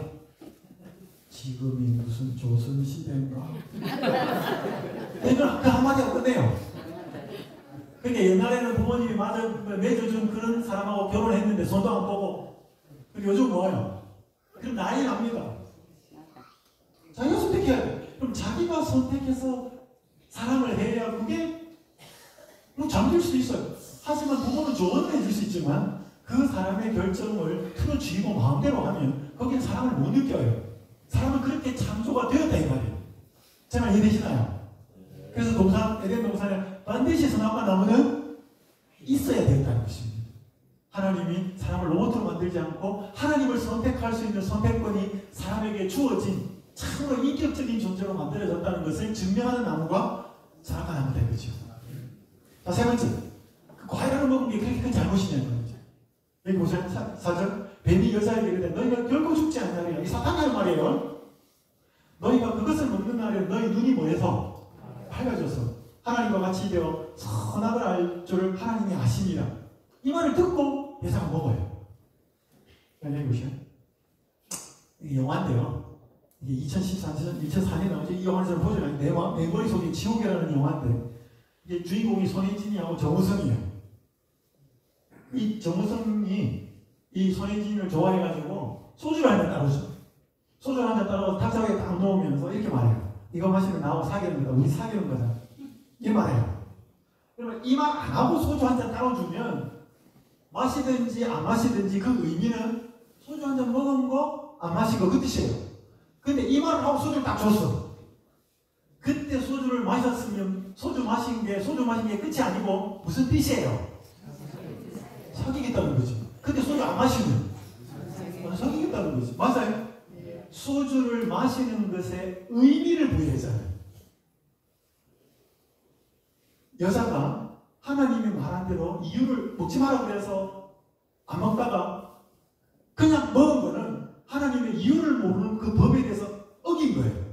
지금이 무슨 조선시대인가? 이건 그 한마디하고 끝내요. 그러니까 옛날에는 부모님이 맞아 매줘준 그런 사람하고 결혼했는데 손도 안 보고. 그리고 요즘 뭐예요? 그럼 나이 납니다. 자기가 선택해야 돼. 그럼 자기가 선택해서 사랑을 해야 그게 뭐 잠들 수도 있어요. 하지만 부모는 조언을 해줄 수 있지만 그 사람의 결정을 틀어쥐고 마음대로 하면 거기에 사랑을 못 느껴요. 사람은 그렇게 창조가 되었다 이 말이에요. 제 말 이해되시나요? 그래서 에덴 동산에 반드시 선악과 나무는 있어야 된다는 것입니다. 하나님이 사람을 로봇으로 만들지 않고 하나님을 선택할 수 있는 선택권이 사람에게 주어진 참으로 인격적인 존재로 만들어졌다는 것을 증명하는 나무가 선악과 나무다 이거죠. 자, 세 번째. 과일을 먹은 게 그렇게 큰 잘못이냐는 거죠. 여기 보세요. 4절. 뱀이 여자에게 이르되 너희가 결코 죽지 않냐리라. 이 사탄이 하는 말이에요. 너희가 그것을 먹는 날에 너희 눈이 뭐해서 밝아져서 하나님과 같이 되어 선악을 알 줄을 하나님이 아십니다. 이 말을 듣고 여자가 먹어요. 여기 보시죠. 이게 영화인데요. 이게 2004년에 나오죠. 이 영화를 저는 보지 않아요. 내 머릿속에 지옥이라는 영화인데 이게 주인공이 손혜진이하고 정우성이에요. 이 정우성이 이 손혜진을 좋아해가지고 소주를 한 잔 따라줘. 소주를 한 잔 따라서 탁자에 딱 놓으면서 이렇게 말해요. 이거 마시면 나하고 사귀는 거다. 우리 사귀는 거다. 이 말해요. 그러면 이 말 안 하고 소주 한 잔 따라주면 마시든지 안 마시든지 그 의미는 소주 한 잔 먹은 거 안 마신 거 그 뜻이에요. 근데 이 말을 하고 소주를 딱 줬어. 그때 소주를 마셨으면 소주 마신 게 끝이 아니고 무슨 뜻이에요? 사귀겠다는 거지. 근데 소주 안 마시면 사귀겠다는 거지. 맞아요? 소주를 마시는 것에 의미를 부여하잖아요. 여자가 하나님이 말한 대로 이유를 먹지 마라 그래서 안 먹다가 그냥 먹은 거는 하나님의 이유를 모르는 그 법에 대해서 어긴 거예요.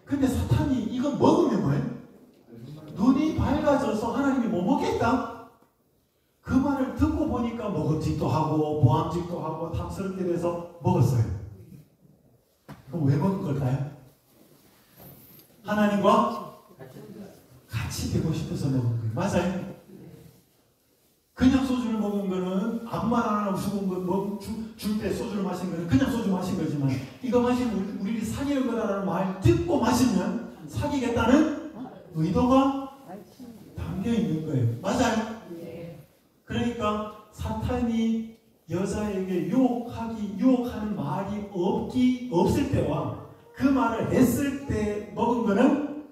근데 사탄이 이거 먹으면 뭐예요? 눈이 밝아져서 하나님이 못 먹겠다? 그 말을 듣고 보니까 먹음직도 하고 보암직도 하고 탐스럽게 돼서 먹었어요. 그럼 왜 먹은 걸까요? 하나님과 같이 되고 싶어서 먹은 거예요. 맞아요? 그냥 소주를 먹은 거는 아무 말 안 하고 줄 때 소주를 마신 거는 그냥 소주 마신 거지만 이거 마시면 우리를 사귀는 거다라는 말 듣고 마시면 사귀겠다는 의도가 담겨 있는 거예요. 맞아요? 그러니까 사탄이 여자에게 유혹하는 말이 없을 때와 그 말을 했을 때 먹은 거는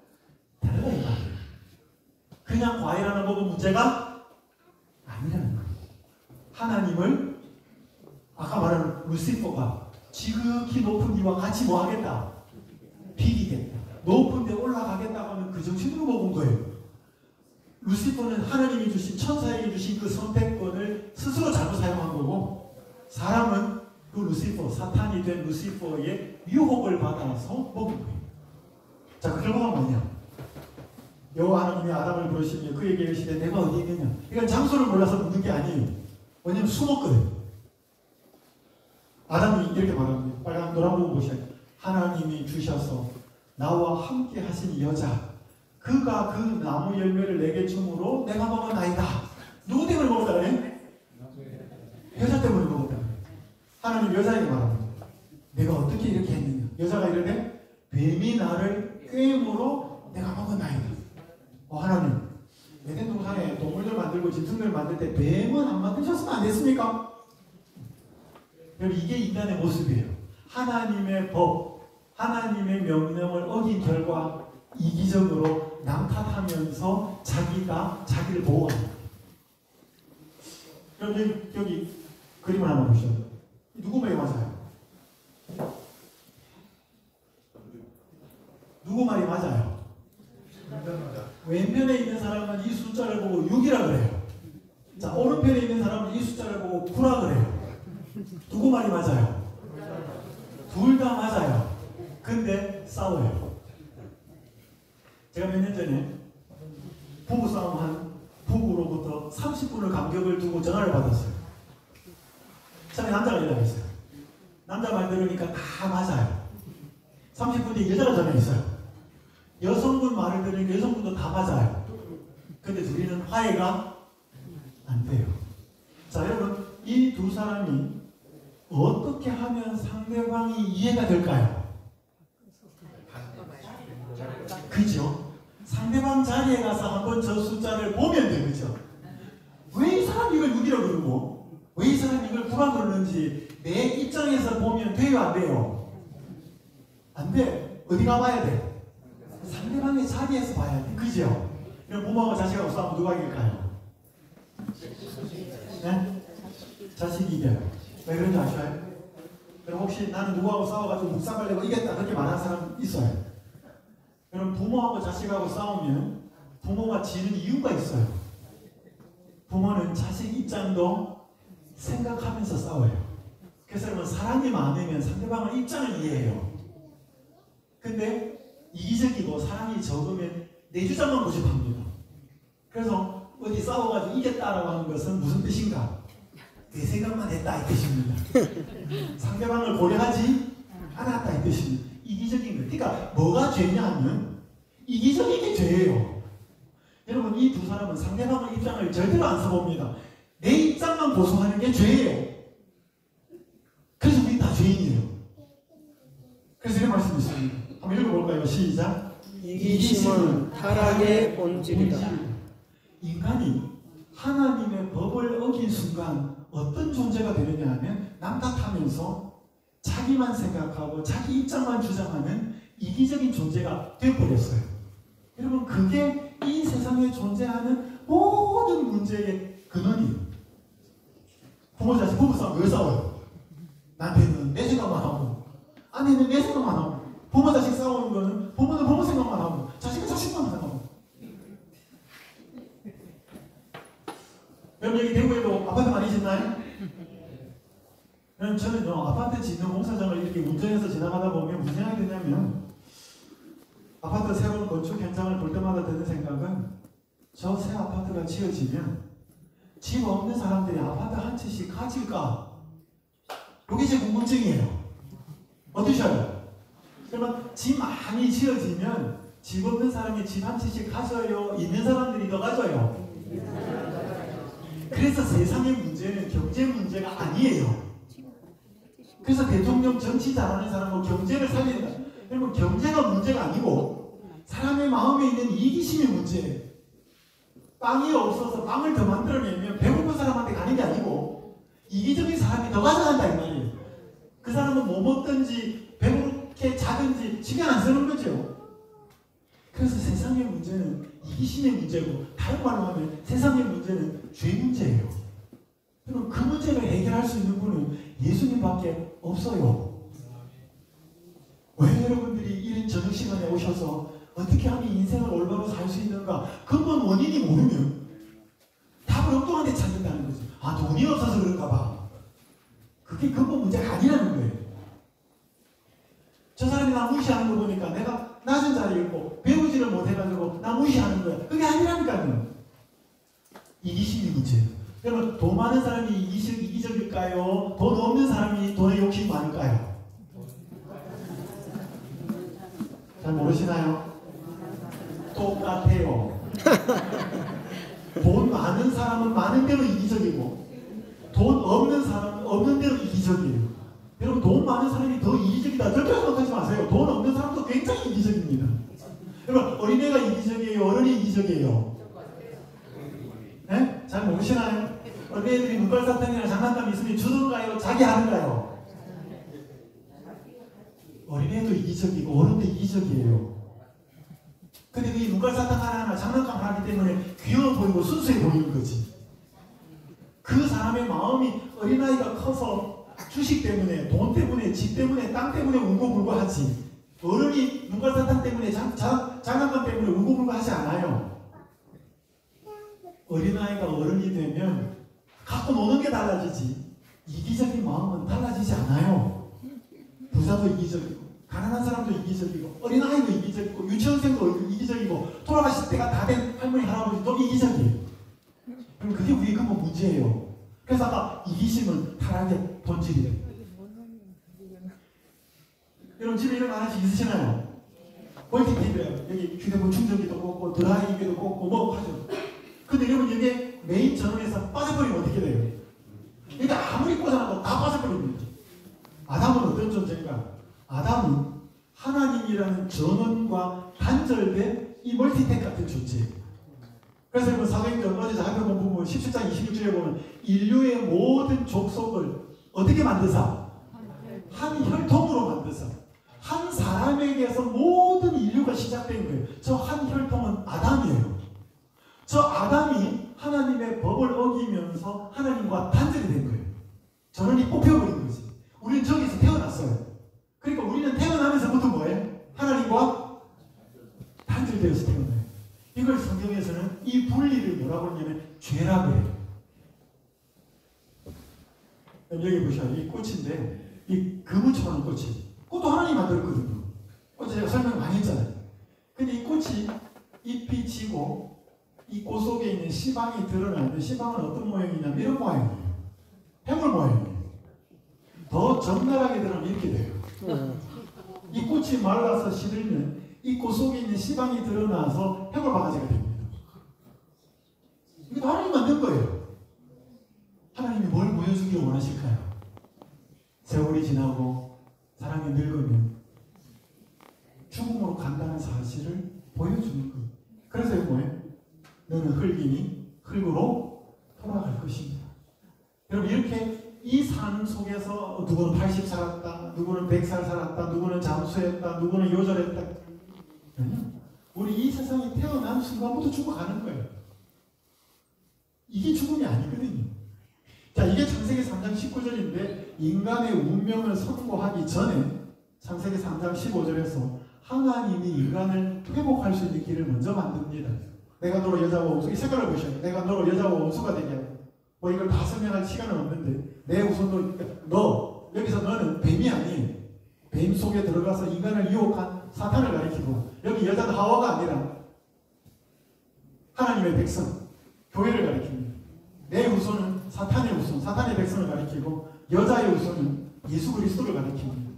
다르다 이 말이에요. 그냥 과일 하나 먹은 문제가 아니라는 거예요. 하나님을 아까 말한 루시퍼가 지극히 높은 이와 같이 뭐 하겠다? 비기겠다. 높은 데 올라가겠다고 하는 그 정신으로 먹은 거예요. 루시퍼는 하나님이 주신 천사에게 주신 그 선택권을 스스로 잘못 사용한 거고 사람은 그 루시퍼, 사탄이 된 루시퍼의 유혹을 받아서 먹은 거예요. 자, 그 결과가 뭐냐? 여호와 하나님이 아담을 부르시며 그에게 이르시되 내가 어디 있느냐. 이건 장소를 몰라서 묻는 게 아니에요. 왜냐면 숨었거든. 아담이 이렇게 말합니다. 빨간 노란 부분 보셔야 돼요. 하나님이 주셔서 나와 함께 하신 여자, 그가 그 나무 열매를 내게 주므로 내가 먹었나이다. 누구 때문에 먹었다 그래? 여자 때문에 먹었다 그래. 하나님 여자에게 말합니다. 내가 어떻게 이렇게 했느냐. 여자가 이러되 뱀이 나를 꾀므로 내가 먹었나이다. 하나님, 에덴 동산에 동물들 만들고 짐승들 만들 때 뱀은 안 만드셨으면 안 됐습니까? 이게 인간의 모습이에요. 하나님의 법, 하나님의 명령을 어긴 결과 이기적으로 남 탓하면서 자기가 자기를 보호합니다. 여기 그림을 한번 보시죠. 누구 말이 맞아요? 누구 말이 맞아요? 왼편에 있는 사람은 이 숫자를 보고 6이라 그래요. 자, 오른편에 있는 사람은 이 숫자를 보고 9라 그래요. 누구 말이 맞아요? 둘 다 맞아요. 근데 싸워요. 제가 몇 년 전에 부부싸움한 부부로부터 30분을 간격을 두고 전화를 받았어요. 처음에 남자가 연락했어요. 남자 말 들으니까 다 맞아요. 30분 뒤에 여자가 전화했어요. 여성분 말을 들으니까 여성분도 다 맞아요. 근데 둘이는 화해가 안 돼요. 자, 여러분, 이 두 사람이 어떻게 하면 상대방이 이해가 될까요? 그죠? 상대방 자리에 가서 한번 저 숫자를 보면 돼요. 그죠? 왜 이 사람이 이걸 6이라고 그러고 왜 이 사람이 이걸 9라고 그러는지 내 입장에서 보면 돼요? 안 돼요? 안 돼. 어디 가봐야 돼? 상대방의 자리에서 봐야 돼. 그죠? 그럼 부모하고 자식하고 싸우면 누가 이길까요? 네? 자식이 이겨요. 왜 그런지 아시나요? 그럼 혹시 나는 누구하고 싸워가지고 묵상을 내고 이겼다 그렇게 말하는 사람 있어요? 그럼 부모하고 자식하고 싸우면 부모가 지는 이유가 있어요. 부모는 자식 입장도 생각하면서 싸워요. 그래서 여러분, 사람이 많으면 상대방의 입장을 이해해요. 근데 이기적이고 사람이 적으면 내 주장만 고집합니다. 그래서 어디 싸워가지고 이겼다라고 하는 것은 무슨 뜻인가? 내 생각만 했다 이 뜻입니다. 상대방을 고려하지 않았다 이 뜻입니다. 이기적인 거. 그러니까 뭐가 죄냐 하면 이기적인 게 죄예요. 여러분, 이 두 사람은 상대방의 입장을 절대로 안 써봅니다. 내 입장만 고수하는 게 죄예요. 그래서 우리 다 죄인이에요. 그래서 이런 말씀이 있습니다. 한번 읽어볼까요? 시작. 이기심은 타락의 본질이다. 인간이 하나님의 법을 어긴 순간 어떤 존재가 되느냐 하면 남 탓하면서 자기만 생각하고 자기 입장만 주장하는 이기적인 존재가 되어버렸어요. 여러분, 그게 이 세상에 존재하는 모든 문제의 근원이에요. 부모 자식 부부싸움 왜 싸워요? 남편은 내 생각만 하고 아내는 내 생각만 하고, 부모 자식 싸우는 거는 부모는 부모 생각만 하고 자식은 자식만 하고. 여러분, 여기 대구에도 아파트 많이 짓나요? 저는 아파트 짓는 공사장을 이렇게 운전해서 지나가다 보면 무슨 생각이 드냐면, 아파트 새로운 건축 현장을 볼 때마다 드는 생각은, 저 새 아파트가 지어지면 집 없는 사람들이 아파트 한 채씩 가질까? 이게 제 궁금증이에요. 어떠셔요? 그러면 집 많이 지어지면 집 없는 사람이 집 한 채씩 가져요? 있는 사람들이 더 가져요? 그래서 세상의 문제는 경제 문제가 아니에요. 그래서 대통령 정치 잘하는 사람은 경제를 살린다. 여러분, 경제가 문제가 아니고 사람의 마음에 있는 이기심이 문제예요. 빵이 없어서 빵을 더 만들어내면 배고픈 사람한테 가는 게 아니고 이기적인 사람이 더 가져간다 이 말이에요. 그 사람은 뭐 먹든지 배고프게 자든지 신경 안 쓰는 거죠. 그래서 세상의 문제는 이기심의 문제고, 다른 말로 하면 세상의 문제는 죄 문제예요. 그럼 그 문제를 해결할 수 있는 분은 예수님밖에 없어요. 왜 여러분들이 이런 저녁 시간에 오셔서 어떻게 하면 인생을 올바로 살 수 있는가 근본 원인이 모르면 답을 엉뚱한 데 찾는다는 거죠. 아, 돈이 없어서 그런가 봐. 그게 근본 문제가 아니라는 거예요. 저 사람이 나 무시하는 거 보니까 내가 낮은 자리에 있고 배우지를 못해가지고 나 무시하는 거야. 그게 아니라니까요. 이기심이 문제예요. 그러면 돈 많은 사람이 이기적일까요? 돈 없는 사람이 돈에 욕심이 많을까요? 잘 모르시나요? 똑같아요. 돈 많은 사람은 많은 대로 이기적이고 돈 없는 사람은 없는 대로 이기적이에요. 여러분 돈 많은 사람이 더 이기적이다 절대 생각하지 마세요. 돈 없는 사람도 굉장히 이기적입니다. 여러분 어린애가 이기적이에요? 어른이 이기적이에요? 네? 잘 모르시나요? 어린애들이 눈깔사탕이나 장난감 있으면 주던가요? 자기 하는가요? 어린애도 이기적이고 어른도 이기적이에요. 근데 이 눈깔사탕 하나하나 장난감 하기 때문에 귀여워 보이고 순수해 보이는 거지. 그 사람의 마음이 어린아이가 커서 주식 때문에 돈 때문에 집 때문에 땅 때문에 울고불고 하지. 어른이 눈깔사탕 때문에 장난감 때문에 울고불고 하지 않아요. 어린아이가 어른이 되면 갖고 노는 게 달라지지 이기적인 마음은 달라지지 않아요. 부자도 이기적이고 가난한 사람도 이기적이고 어린아이도 이기적이고 유치원생도 이기적이고 돌아가실 때가 다 된 할머니 할아버지도 이기적이에요. 그럼 그게 우리 근본 문제예요. 그래서 아까 이기심은 타락의 본질이래요. 여러분 집에 이런 거 하나씩 있으시나요? 멀티TV에요. 여기 휴대폰 충전기도 꽂고 드라이기도 꽂고 뭐 하죠. 근데 여러분 여기에 메인 전원에서 빠져버리면 어떻게 돼요? 그러니까 아무리 꽂아놔도 다 빠져버립니다. 아담은 어떤 존재인가? 아담은 하나님이라는 전원과 단절된 이 멀티탭 같은 존재예요. 그래서 여러분 사도행전 어제 살펴본 부분 17장 26절에 보면 인류의 모든 족속을 어떻게 만드사? 한 혈통으로 만드사. 한 사람에게서 모든 인류가 시작된 거예요. 저 한 혈통은 아담이에요. 저 아담이 하나님의 법을 어기면서 하나님과 단절이 된 거예요. 전원이 뽑혀버린 거지. 우리는 저기서 태어났어요. 그러니까 우리는 태어나면서부터 뭐예요? 하나님과 단절되어서 태어나요. 이걸 성경에서는 이 분리를 뭐라고 하냐면 죄라고 해요. 여기 보시면 이 꽃인데 이 금은초라는 꽃이 꽃도 하나님이 만들었거든요. 어제 제가 설명 많이 했잖아요. 근데 이 꽃이 잎이 지고 이 꽃 속에 있는 씨방이 드러나는데 씨방은 어떤 모양이냐면 이런 모양이에요. 해물 모양이에요. 더 적나라하게 드러나면 이렇게 돼요. 이 꽃이 말라서 시들면 이 꽃 속에 있는 씨방이 드러나서 해물 바가지가 됩니다. 이게 하나님이 만든 거예요. 하나님이 뭘 보여주길 원하실까요? 세월이 지나고 사람이 늙으면 죽음으로 간다는 사실을 보여주는 거예요. 그래서 이거 뭐예요? 너는 흙이니 흙으로 돌아갈 것입니다. 여러분 이렇게 이 삶 속에서 누구는 80 살았다, 누구는 100살 살았다, 누구는 잠수했다, 누구는 요절했다. 우리 이 세상에 태어난 순간부터 죽어가는 거예요. 이게 죽음이 아니거든요. 자, 이게 창세기 3장 19절인데 인간의 운명을 선고하기 전에 창세기 3장 15절에서 하나님이 인간을 회복할 수 있는 길을 먼저 만듭니다. 내가 너로 여자와 원수, 이 색깔을 보셔요. 내가 너로 여자와 원수가 되게 하고 뭐 이걸 다 설명할 시간은 없는데 내 후손도 너, 여기서 너는 뱀이 아니에요. 뱀 속에 들어가서 인간을 유혹한 사탄을 가리키고 여기 여자는 하와가 아니라 하나님의 백성, 교회를 가리킵니다. 내 후손은 사탄의 후손, 사탄의 백성을 가리키고 여자의 후손은 예수 그리스도를 가리킵니다.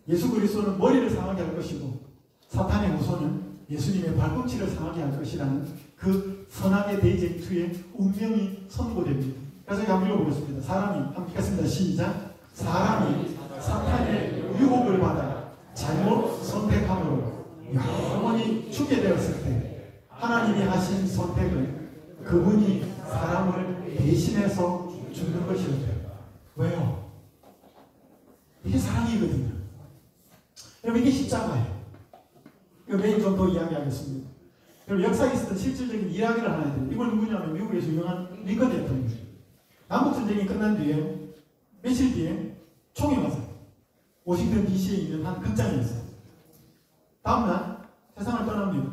예수 그리스도는 머리를 상하게 할 것이고 사탄의 후손은 예수님의 발꿈치를 상하게 할 것이라는 그 선악의 대쟁투의 운명이 선고됩니다. 그래서 한번 읽어보겠습니다. 사람이, 한번 읽겠습니다. 시작. 사람이 사탄의 유혹을 받아 잘못 선택함으로 영원히 죽게 되었을 때 하나님이 하신 선택은 그분이 사람을 대신해서 죽는 것이었대요. 왜요? 이게 사랑이거든요. 여러분 이게 십자가예요. 내일 좀 더 이야기하겠습니다. 여러분 역사에 있었던 실질적인 이야기를 하나 해드립니다. 이걸 누구냐면 미국에서 유명한 링컨 대통령이에요. 남북전쟁이 끝난 뒤에 며칠 뒤에 총이 왔어요. 워싱턴 DC에 있는 한 극장에 있어요. 다음날 세상을 떠납니다.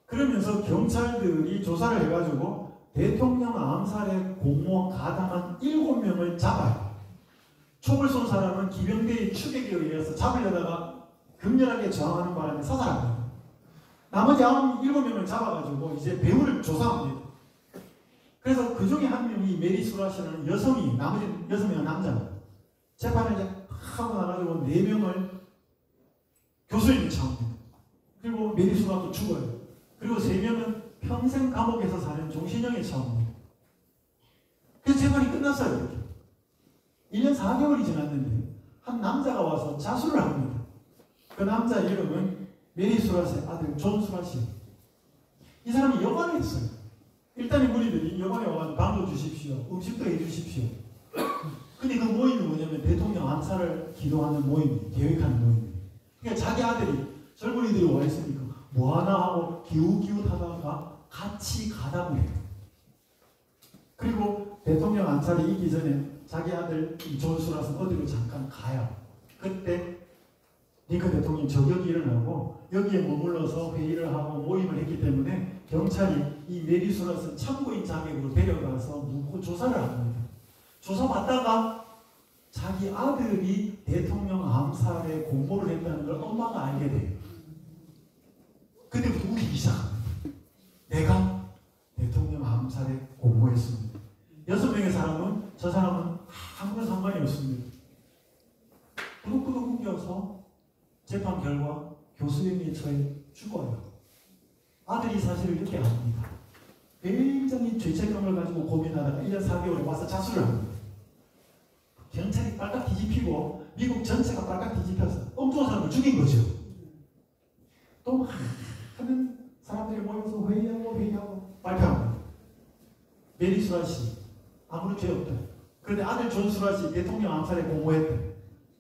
그러면서 경찰들이 조사를 해가지고 대통령 암살에 공모 가담한 7명을 잡아요. 총을 쏜 사람은 기병대의 추격에 의해서 잡으려다가 격렬하게 저항하는 바람에 사살합니다. 나머지 7명을 잡아가지고 이제 배우를 조사합니다. 그래서 그 중에 한 명이 메리 수라시라는 여성이, 나머지 6명은 남자입니다. 재판을 이제 하고 나가지고 4명을 교수님이 참습니다. 그리고 메리 수라도 죽어요. 그리고 3명은 평생 감옥에서 사는 종신형에 처합니다. 그래서 재판이 끝났어요. 이렇게. 1년 4개월이 지났는데 한 남자가 와서 자수를 합니다. 그 남자 이름은 메리 수라스의 아들 존 수라시. 이 사람이 여관을 했어요. 일단 이 무리들이 여관에 와서 방도 주십시오. 음식도 해주십시오. 근데 그 모임이 뭐냐면 대통령 암살을 기도하는 모임이에요. 계획하는 모임이에요. 그러니까 자기 아들이 젊은이들이 와 있으니까 뭐하나 하고 기웃기웃하다가 같이 가담을 해요. 그리고 대통령 암살이 있기 전에 자기 아들 존 수라스는 어디로 잠깐 가요. 그때 링컨 대통령이 저격이 일어나고 여기에 머물러서 회의를 하고 모임을 했기 때문에 경찰이 이 메리 수라스 참고인 자격으로 데려가서 묻고 조사를 합니다. 조사받다가 자기 아들이 대통령 암살에 공모를 했다는 걸 엄마가 알게 돼요. 그때부터 우기기 시작합니다. 내가 대통령 암살에 공모했습니다. 6명의 사람은 저 사람은 아무런 상관이 없습니다. 꾸덕꾸덕 우겨서 재판 결과 교수형에 처해 죽어요. 아들이 사실을 이렇게 합니다. 굉장히 죄책감을 가지고 고민하다가 1년 4개월에 와서 자수를 합니다. 경찰이 빨갛 뒤집히고 미국 전체가 빨갛 뒤집혀서 엉뚱한 사람을 죽인 거죠. 또 많은 사람들이 모여서 회의하고 발표합니다. 메리 수라시 아무런 죄 없다. 그런데 아들 존 수라시 대통령 암살에 공모했다.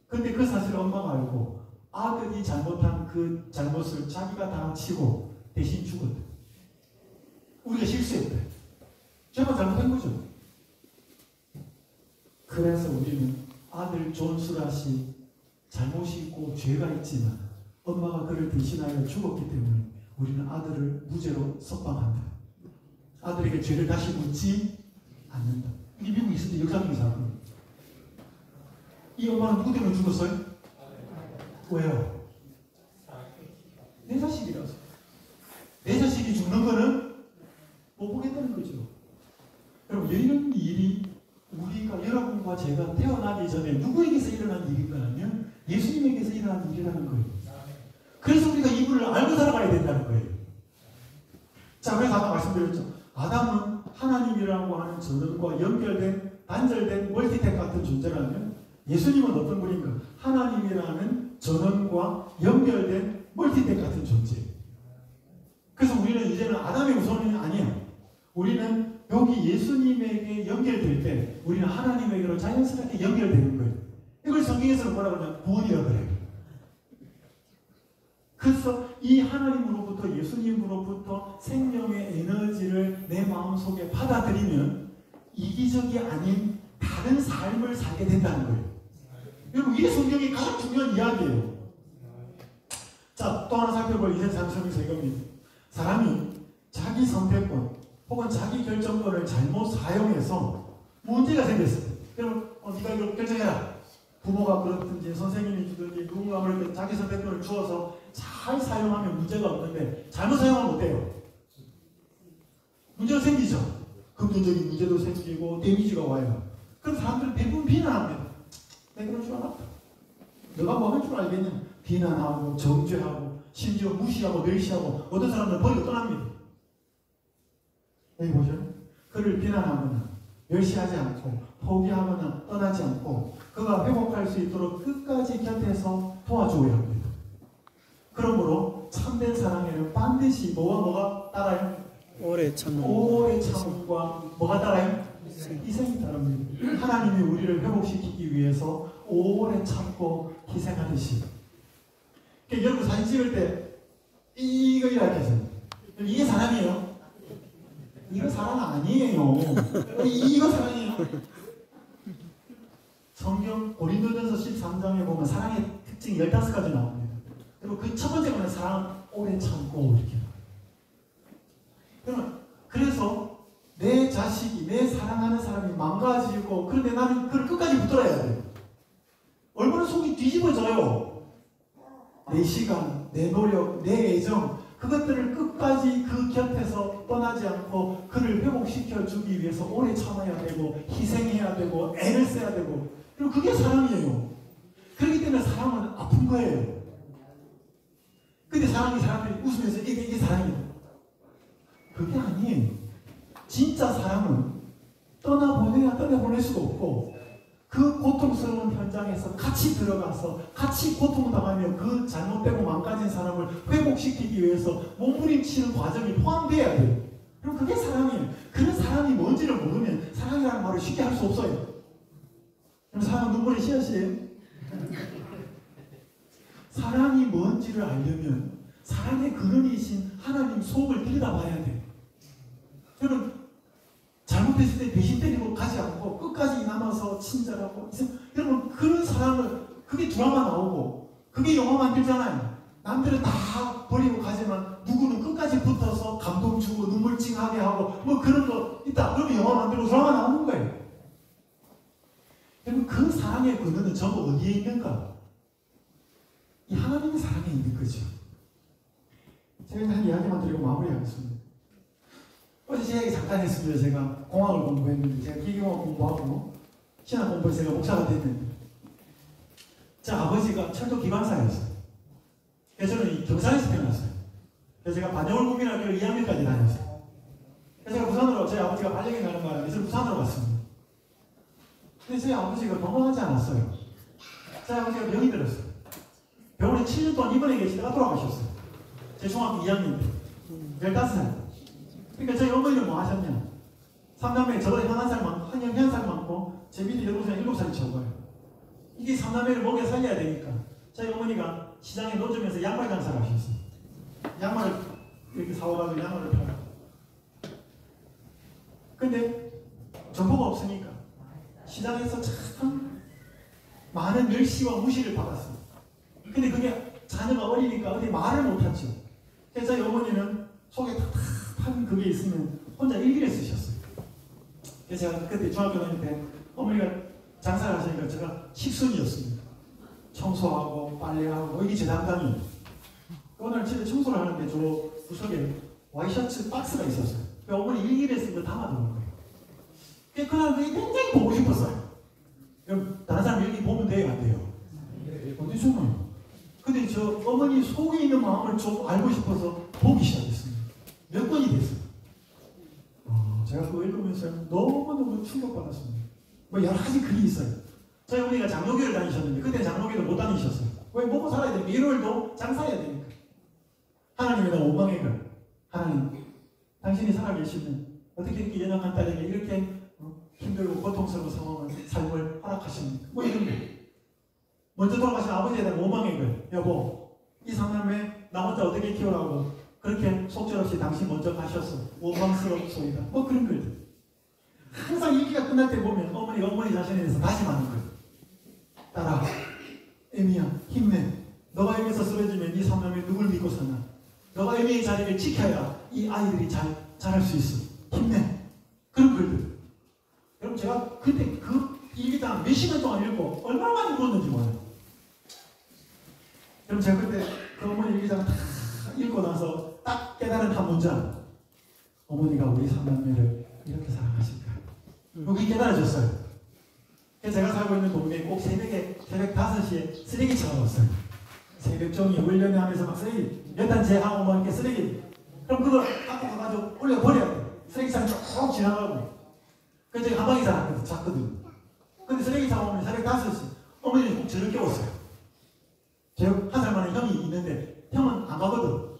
그런데 그 사실을 엄마가 알고 아들이 잘못한 그 잘못을 자기가 다 치고 대신 죽었다. 우리가 실수했다. 제가 잘못한 거죠. 그래서 우리는 아들 존 수라시 잘못이 있고 죄가 있지만 엄마가 그를 대신하여 죽었기 때문에 우리는 아들을 무죄로 석방한다. 아들에게 죄를 다시 묻지 않는다. 이 미국에 있을 때 역사적인 사건입니다. 이 엄마는 누구 때문에 죽었어요? 왜요? 내 자식이라서. 내 자식이 죽는 거는 못 보겠다는 거죠. 여러분, 이런 일이 우리가 여러분과 제가 태어나기 전에 누구에게서 일어난 일인가 하면 예수님에게서 일어난 일이라는 거예요. 그래서 우리가 이분을 알고 살아가야 된다는 거예요. 자, 그래서 아까 말씀드렸죠. 아담은 하나님이라고 하는 전원과 연결된, 단절된 멀티텍 같은 존재라면 예수님은 어떤 분인가? 하나님이라는 전원과 연결된 멀티텍 같은 존재. 그래서 우리는 이제는 아담의 우선이 아니야. 우리는 여기 예수님에게 연결될 때 우리는 하나님에게로 자연스럽게 연결되는 거예요. 이걸 성경에서는 뭐라고 하냐면 구원이라고 그래요. 그래서 이 하나님으로부터 예수님으로부터 생명의 에너지를 내 마음속에 받아들이면 이기적이 아닌 다른 삶을 살게 된다는 거예요. 여러분, 이게 성경의 가장 중요한 이야기예요. 자, 또 하나 살펴볼 인생 상승에서 이겁니다. 사람이 자기 선택권 혹은 자기 결정권을 잘못 사용해서 문제가 생겼어요. 여러분, 네가 이걸 결정해라. 부모가 그렇든지 선생님이 주든지 누군가 그럴 때 자기 선택권을 주어서 잘 사용하면 문제가 없는데 잘못 사용하면 어때요? 문제가 생기죠. 금전적인 문제도 생기고 데미지가 와요. 그럼 사람들은 대부분 비난합니다. 내가 그럴 줄 알았다. 너가 뭐 할 줄 알겠냐? 비난하고 정죄하고 심지어 무시하고 멸시하고 어떤 사람들은 버리고 떠납니다. 여기 보죠. 그를 비난하거나 멸시하지 않고 포기하거나 떠나지 않고 그가 회복할 수 있도록 끝까지 곁에서 도와줘야 합니다. 그러므로 참된 사랑에는 반드시 뭐가 따라요? 오래 참음. 오래 참음과 뭐가 따라요? 희생이 따릅니다. 하나님이 우리를 회복시키기 위해서 오래 참고 희생하듯이. 그러니까 여러분 사진 찍을 때 이거 이렇게 하세요. 이게 사랑이에요? 이거 사랑 아니에요. 이거 사랑이에요. 성경 고린도전서 13장에 보면 사랑의 특징이 15가지 나옵니다. 그리고 그 첫 번째 거는 사랑 오래 참고 이렇게. 그래서 내 자식이, 내 사랑하는 사람이 망가지고 그런데 나는 그걸 끝까지 붙들어야 돼요. 얼마나 속이 뒤집어져요. 내 시간, 내 노력, 내 애정 그것들을 끝까지 그 곁에서 떠나지 않고 그를 회복시켜 주기 위해서 오래 참아야 되고 희생해야 되고 애를 써야 되고, 그리고 그게 사랑이에요. 그렇기 때문에 사랑은 아픈 거예요. 근데 사람들이 웃으면서 이게 사랑이에요. 그게 아니에요. 진짜 사랑은 떠나보낼 수가 없고, 그 고통스러운 현장에서 같이 들어가서 같이 고통당하며 그 잘못되고 망가진 사람을 회복시키기 위해서 몸부림치는 과정이 포함돼야 돼요. 그럼 그게 사랑이에요. 그런 사랑이 뭔지를 모르면 사랑이라는 말을 쉽게 할 수 없어요. 그럼 사랑은 눈물의 씨앗이에요. 사랑이 뭔지를 알려면 사랑의 근원이신 하나님 속을 들여다봐야 돼요. 저는 잘못했을 때 배신 때리고 가지 않고 끝까지 남아서 친절하고, 여러분 그런 사랑을, 그게 드라마 나오고 그게 영화 만들잖아요. 남들은 다 버리고 가지만 누구는 끝까지 붙어서 감동 주고 눈물 찡하게 하고 뭐 그런 거 있다. 그러면 영화 만들고 드라마 나오는 거예요. 여러분 그 사랑의 근원은 전부 어디에 있는가? 이 하나님의 사랑에 있는 거죠. 제가 한 이야기만 드리고 마무리하겠습니다. 어제 제 얘기 잠깐 했습니다. 제가 공학을 공부했는데, 제가 기계공학 공부하고 신학 공부해서 제가 목사가 됐는데, 제 아버지가 철도 기관사였어요. 그래서 저는 경산에서 태어났어요. 그래서 제가 반영을 국민학교 2학년까지 다녔어요. 그래서 제가 부산으로, 저희 아버지가 발령이 나는 바람에 저는 부산으로 갔습니다. 근데 저희 아버지가 건강하지 않았어요. 저희 아버지가 병이 들었어요. 병원에 7년 동안 입원해 계시다가 돌아가셨어요. 제 중학교 2학년 때 15살. 그러니까 저희 어머니는 뭐 하셨냐? 3남매 저보다 한 살 많고 제 밑에 여동생이 7살이 적어요. 이게 3남매를 먹여 살려야 되니까 저희 어머니가 시장에 노점에서 양말 장사를 하셨어요. 양말을 이렇게 사와가지고 양말을 팔아요. 근데 정보가 없으니까 시장에서 참 많은 멸시와 무시를 받았어요. 근데 그게 자녀가 어리니까 어디 말을 못하죠. 그래서 저희 어머니는 속에 탁탁한 그게 있으면 혼자 일기를 쓰셨어요. 그래서 제가 그때 중학교 다닐 때 어머니가 장사를 하시니까 제가 식순이었습니다. 청소하고 빨래하고 이게 제 담당이에요. 오늘 집에 청소를 하는데 저 구석에 와이셔츠 박스가 있었어요. 어머니 일기를 쓴 거 담아두는 거예요. 그날 그게 굉장히 보고 싶었어요. 그럼 다른 사람 일기 보면 돼요, 안 돼요? 어디서요? 근데 저 어머니 속에 있는 마음을 좀 알고 싶어서 보기 시작했습니다. 몇 번이 됐어요. 제가 그거 읽으면서 너무너무 충격받았습니다. 뭐 여러 가지 글이 있어요. 저희 어머니가 장로교를 다니셨는데 그때 장로교를 못 다니셨어요. 왜 먹고 살아야 되니까. 일요일도 장사해야 되니까. 하나님에다 원망의 글. 하나님, 당신이 살아계시면 어떻게 이렇게 연약한 딸에게 이렇게 힘들고 고통스러운 삶을 허락하십니까? 뭐 이런 거. 먼저 돌아가신 아버지에 대한 원망의 글. 여보, 이 3남매 나 혼자 어떻게 키우라고 그렇게 속절없이 당신 먼저 가셨어. 원망스럽소이다. 뭐 그런 글들. 항상 일기가 끝날 때 보면 어머니가 어머니 자신에 대해서 다짐하는 거예요. 딸아, 애미야, 힘내. 너가 여기서 쓰러지면 이 3남매 누굴 믿고 사나. 너가 애미의 자리를 지켜야 이 아이들이 잘할 수 있어. 힘내. 그런 글들. 여러분 제가 그때 그 일기장 몇 시간 동안 읽고 얼마나 많이 울었는지 몰라요. 여러분 제가 그때 그 어머니 일기장 다 읽고 나서 딱 깨달은 한 문장. 어머니가 우리 3남매를 이렇게 사랑하실까. 여기 깨달아졌어요. 그래서 제가 살고 있는 동네에 꼭 새벽 5시에 쓰레기차가 왔어요. 새벽 종이 울려내 하면서 막 쓰레기 몇 단체 하고 막 이렇게 쓰레기. 그럼 그걸 갖고 가가지고 올려버려야 돼. 쓰레기차는 쭉 지나가고. 그래서 제가 한 방에 잤거든요. 근데 쓰레기차 오면 새벽 5시 어머니는 꼭 저를 깨웠어요. 제가 한 살 많은 형이 있는데 형은 안 가거든.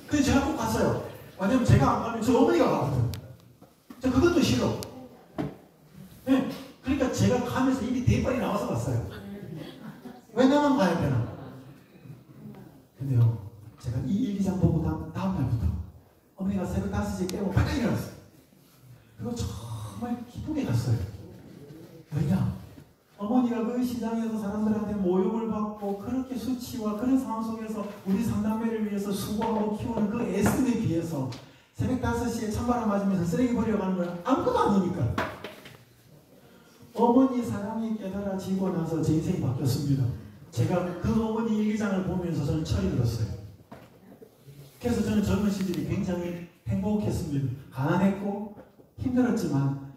근데 제가 꼭 갔어요. 왜냐면 제가 안 가면 저 어머니가 가거든. 저 그것도 싫어. 네. 그러니까 제가 가면서 입이 대빨이 나와서 갔어요. 왜 나만 가야 되나? 근데요, 제가 이 일기장 보고 다음 날부터 어머니가 새벽 5시에 깨고 빨리 일어났어요. 그리고 정말 기쁘게 갔어요. 왜냐? 어머니가 그 시장에서 사람들한테 모욕을 받고 그렇게 수치와 그런 상황 속에서 우리 3남매를 위해서 수고하고 키우는 그 애씀에 비해서 새벽 5시에 찬바람 맞으면서 쓰레기 버려가는 건 아무것도 아니니까. 어머니 사랑이 깨달아지고 나서 제 인생이 바뀌었습니다. 제가 그 어머니 일기장을 보면서 저는 철이 들었어요. 그래서 저는 젊은 시절이 굉장히 행복했습니다. 가난했고 힘들었지만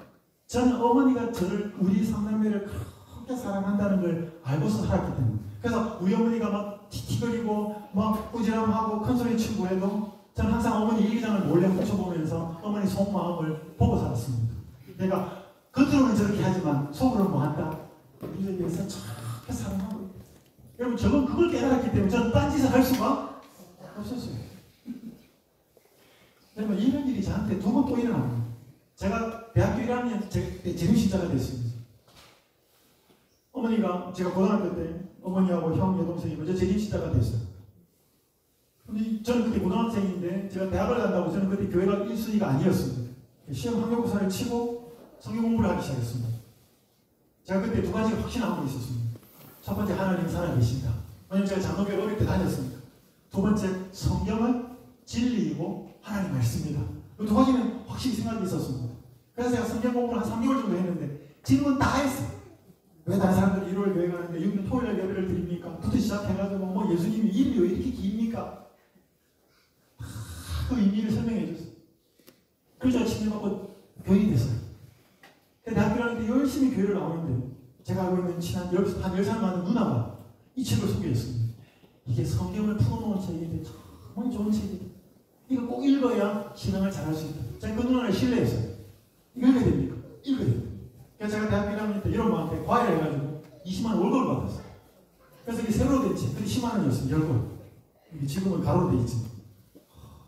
저는 어머니가 저를 우리 삼남매를 그렇게 사랑한다는 걸 알고서 살았기 때문에 그래서 우리 어머니가 막 티티거리고 막 꾸지람하고 큰소리 치고 해도 저는 항상 어머니 일기장을 몰래 훔쳐보면서 어머니 속마음을 보고 살았습니다. 내가 겉으로는 저렇게 하지만 속으로는 뭐한다? 우리에 대해서 저렇게 사랑하고 있다. 여러분 저건 그걸 깨달았기 때문에 저는 딴짓을 할 수가 없었어요. 여러분 이런 일이 저한테 두 번 또 일어납니다. 제가 대학교 1학년 재림신자가 됐습니다. 어머니가 제가 고등학교 때 어머니하고 형 여동생이 먼저 재림신자가 됐어요. 근데 저는 그때 고등학생인데 제가 대학을 간다고 저는 그때 교회가 1순위가 아니었습니다. 시험 학력고사를 치고 성경 공부를 하기 시작했습니다. 제가 그때 두 가지가 확신하고 있었습니다. 첫 번째 하나님 살아계신다. 왜냐면 제가 장로교회 어릴 때 다녔습니다. 두 번째 성경은 진리이고 하나님 말씀이다. 이 두 가지는 확실히 생각이 있었습니다. 그래서 제가 성경 공부를 한 3개월 정도 했는데 질문 다 했어요. 왜 다른 사람들 일요일 교회 가는데 6일 토요일 예배를 드립니까? 부터 시작해가지고 뭐 예수님이 일이 왜 이렇게 깁니까? 다 그 의미를 설명해 줬어요. 그래서 제가 침례 받고 교인이 됐어요. 대학교 다닐 때 열심히 교회를 나오는데 제가 알고 있는 친한 한 10살 많은 누나가 이 책을 소개했습니다. 이게 성경을 풀어놓은 책인데 정말 좋은 책이다. 이거 꼭 읽어야 신앙을 잘할 수 있다. 제가 그 누나를 신뢰했어요. 읽어야 됩니까? 읽어야 됩니다. 그래서 제가 대학교 1학년 때 이런 마음에 과외를 해가지고 20만 원 월급을 받았어요. 그래서 이게 새로 된 책, 그게 10만 원이었어요. 10권. 이게 지금은 가로로 돼 있지.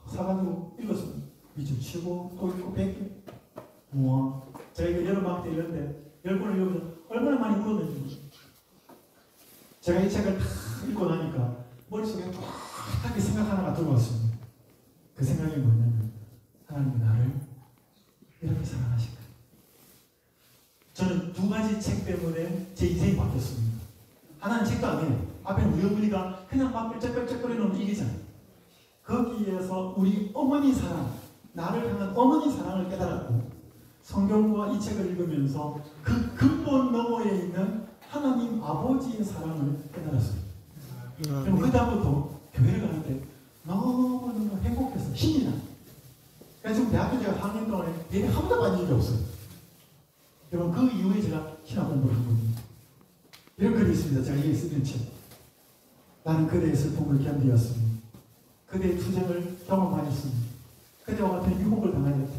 사가지고 읽었습니다. 이좀 치고 또 읽고 뺏고. 우와. 제가 이거 여름방학 때 읽었는데 10권을 읽으면서 얼마나 많이 울었는지. 제가 이 책을 다 읽고 나니까 머릿속에 뚜렷하게 생각 하나가 들어왔습니다. 그 생각이 뭐냐면 하나님이 나를 이렇게 사랑하실까. 저는 두 가지 책 때문에 제 인생이 바뀌었습니다. 하나는 책도 아니에요. 앞에는 우리 어머니가 그냥 막 쩍쩍쩍거리는 일이잖아요. 거기에서 우리 어머니 사랑, 나를 향한 어머니 사랑을 깨달았고 성경과 이 책을 읽으면서 그 근본 너머에 있는 하나님 아버지의 사랑을 깨달았어요. 그리고 그 다음부터 교회를 가는데 너무너무 행복해서 힘이 나. 그래서 지금 대학교 제가 4학년 동안에 예배 한 번도 빠진 적이 없어요. 여러분 그 이후에 제가 신학 공부를 한 겁니다. 이런 글이 있습니다. 제가 이게 쓰는 책. 나는 그대의 슬픔을 견디었습니다. 그대의 투쟁을 경험하였습니다. 그대와 같은 유혹을 당하였다.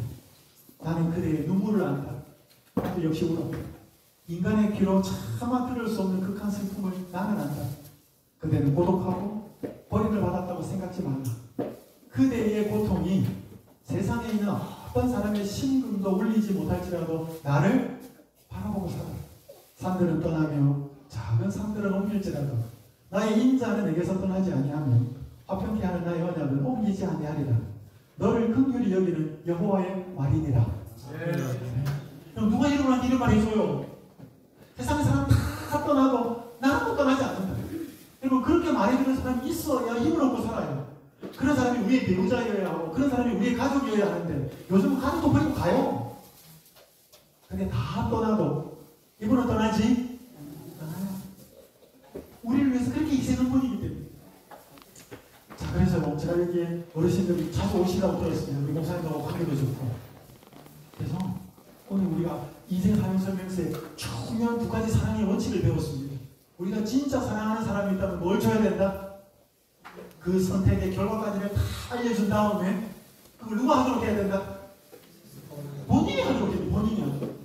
나는 그대의 눈물을 안다. 또 역시 울었다. 인간의 귀로 차마 들을 수 없는 극한 슬픔을 나는 안다. 그대는 고독하고 버림을 받았다고 생각지 말라. 그대의 고통이 세상에 있는 어떤 사람의 심금도 울리지 못할지라도 나를 바라보고 살아. 산들은 떠나며 작은 산들은 옮길지라도 나의 인자는 내게서 떠나지 아니하며 화평케 하는 나의 언약은 옮기지 아니하리라. 너를 긍휼히 여기는 여호와의 말이니라. 그럼 누가 이름을 이런 말 해줘요? 세상의 사람 다 떠나도 나는 또 떠나지 않는다. 여러분 그렇게 말해주는 사람이 있어야 힘을 얻고 살아요. 그런 사람이 우리의 배우자여야 하고 그런 사람이 우리의 가족이어야 하는데 요즘은 가족도 버리고 가요. 근데 다 떠나도 이분은 떠나지 않아요. 우리를 위해서 그렇게 희생한 분이기 때문에. 자, 그래서 제가 여기에 어르신들이 자주 오시라고 들었습니다. 우리 목사님하고 관계도 좋고. 그래서 오늘 우리가 인생 사명 설명서에 중요한 두 가지 사랑의 원칙을 배웠습니다. 우리가 진짜 사랑하는 사람이 있다면 뭘 줘야 된다? 그 선택의 결과까지를 다 알려준 다음에 그걸 누가 하도록 해야 된다? 본인이 하도록 해야 돼. 본인이 하도록.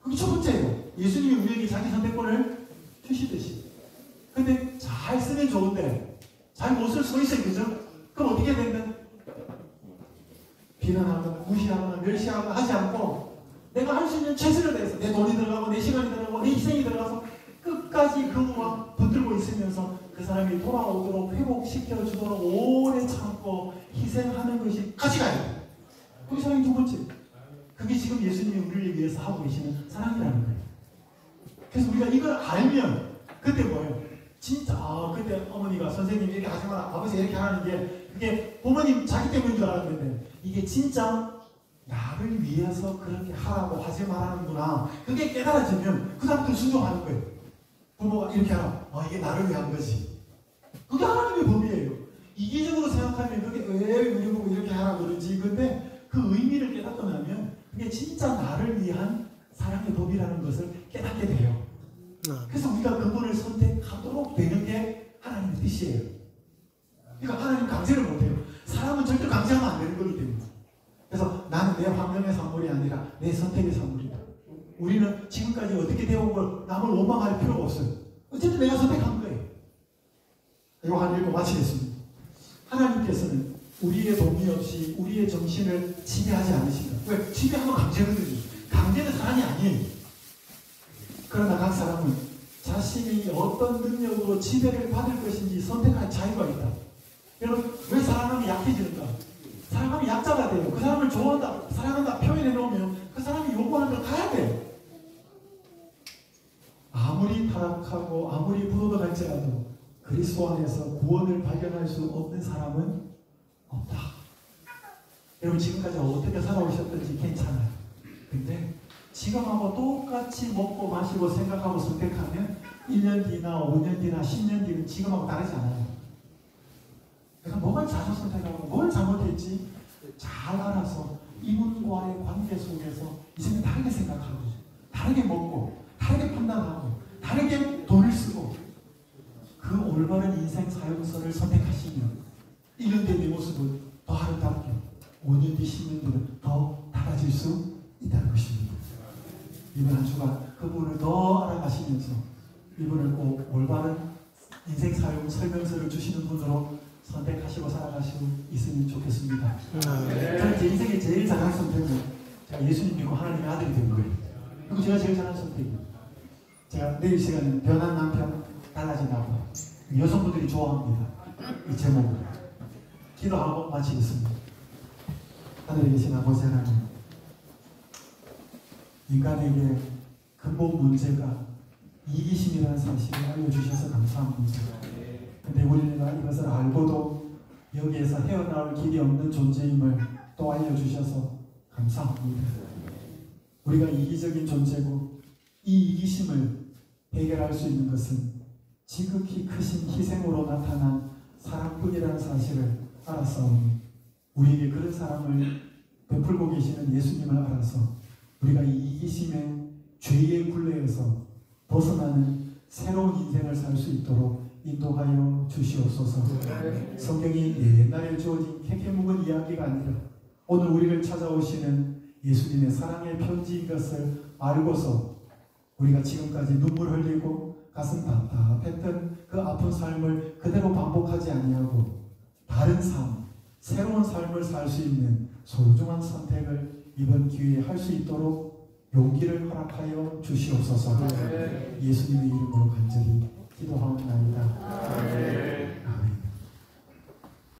그게 첫 번째예요. 예수님이 우리에게 자기 선택권을 주시듯이. 근데 잘 쓰면 좋은데 잘 못 쓸 수가 있어요. 그죠? 그럼 어떻게 해야 된다? 비난하거나 무시하거나 멸시하거나 하지 않고 내가 할 수 있는 최선을 다해서 내 돈이 들어가고 내 시간이 들어가고 내 희생이 들어가서 끝까지 그와 붙들고 있으면서 그 사람이 돌아오도록 회복시켜 주도록 오래 참고 희생하는 것이 같이 가요. 그게 사랑이 두 번째. 그게 지금 예수님이 우리를 위해서 하고 계시는 사랑이라는 거예요. 그래서 우리가 이걸 알면 그때 뭐예요? 진짜 그때 어머니가 선생님이 이렇게 하지 마라, 아버지 이렇게 하는 게 그게 부모님 자기 때문인 줄 알았는데 이게 진짜 나를 위해서 그렇게 하라고 하지 말라는구나. 그게 깨달아지면 그 다음부터 순종하는 거예요. 부모가 이렇게 하라. 이게 나를 위한 거지. 그게 하나님의 법이에요. 이기적으로 생각하면 그게 왜 우리 보고 이렇게 하라 그러지. 근데 그 의미를 깨닫고 나면 그게 진짜 나를 위한 사랑의 법이라는 것을 깨닫게 돼요. 그래서 우리가 그분을 선택하도록 되는 게 하나님의 뜻이에요. 그러니까 하나님 강제를 못해요. 사람은 절대 강제하면 안 되는 거기 때문에. 그래서 나는 내 환경의 산물이 아니라 내 선택의 산물이다. 우리는 지금까지 어떻게 되어온 걸 남을 원망할 필요가 없어요. 어쨌든 내가 선택한 거예요. 이거 한 읽고 마치겠습니다. 하나님께서는 우리의 동의 없이 우리의 정신을 지배하지 않으신다. 왜? 지배하면 강제거든요. 강제는 사랑이 아니에요. 그러나 각 사람은 자신이 어떤 능력으로 지배를 받을 것인지 선택할 자유가 있다. 여러분, 왜 사랑하면 약해지는가? 사랑하면 약자가 돼요. 그 사람을 좋아한다, 사랑한다 표현해 놓으면 그 사람이 요구하는 걸 가야 돼요. 아무리 타락하고 아무리 부도덕할지라도 그리스도 안에서 구원을 발견할 수 없는 사람은 없다. 여러분, 지금까지 어떻게 살아오셨든지 괜찮아요. 근데 지금하고 똑같이 먹고 마시고 생각하고 선택하면 1년 뒤나 5년 뒤나 10년 뒤는 지금하고 다르지 않아요. 그러니까 뭐가 잘못 선택하고 뭘 잘못했지 잘 알아서 이분과의 관계 속에서 이제는 다르게 생각하고 다르게 먹고 다르게 판단하고 다르게 돈을 쓰고 그 올바른 인생 사용선을 선택하시면 1년 뒤의 내 모습은 더 아름답게 5년 뒤 10년 뒤는 더 달라질 수 있다는 것입니다. 이번 한 주간 그분을 더 알아가시면서 이분을 꼭 올바른 인생 사용 설명서를 주시는 분으로 선택하시고 살아가시고 있으면 좋겠습니다. 저는 제 인생에 제일 잘한 선택은 제가 예수님 믿고 하나님의 아들이 된 거예요. 그리고 제가 제일 잘한 선택이에요. 제가 내일 시간에 변한 남편 달라진 남편 여성분들이 좋아합니다. 이 제목을 기도하고 마치겠습니다. 하늘에 계신 아버지 하나님, 인간에게 근본 문제가 이기심이라는 사실을 알려주셔서 감사합니다. 근데 우리는 이것을 알고도 여기에서 헤어나올 길이 없는 존재임을 또 알려주셔서 감사합니다. 우리가 이기적인 존재고 이 이기심을 해결할 수 있는 것은 지극히 크신 희생으로 나타난 사랑뿐이라는 사실을 알았사오니 우리에게 그런 사랑을 베풀고 계시는 예수님을 알아서 우리가 이 이기심의 죄의 굴레에서 벗어나는 새로운 인생을 살 수 있도록 인도하여 주시옵소서. 성경이 옛날에 주어진 캐캐 묵은 이야기가 아니라 오늘 우리를 찾아오시는 예수님의 사랑의 편지인 것을 알고서 우리가 지금까지 눈물 흘리고 가슴 답답했던 그 아픈 삶을 그대로 반복하지 아니하고 다른 삶, 새로운 삶을 살 수 있는 소중한 선택을 이번 기회에 할 수 있도록 용기를 허락하여 주시옵소서. 예수님의 이름으로 간절히 기도하옵나이다. 아멘.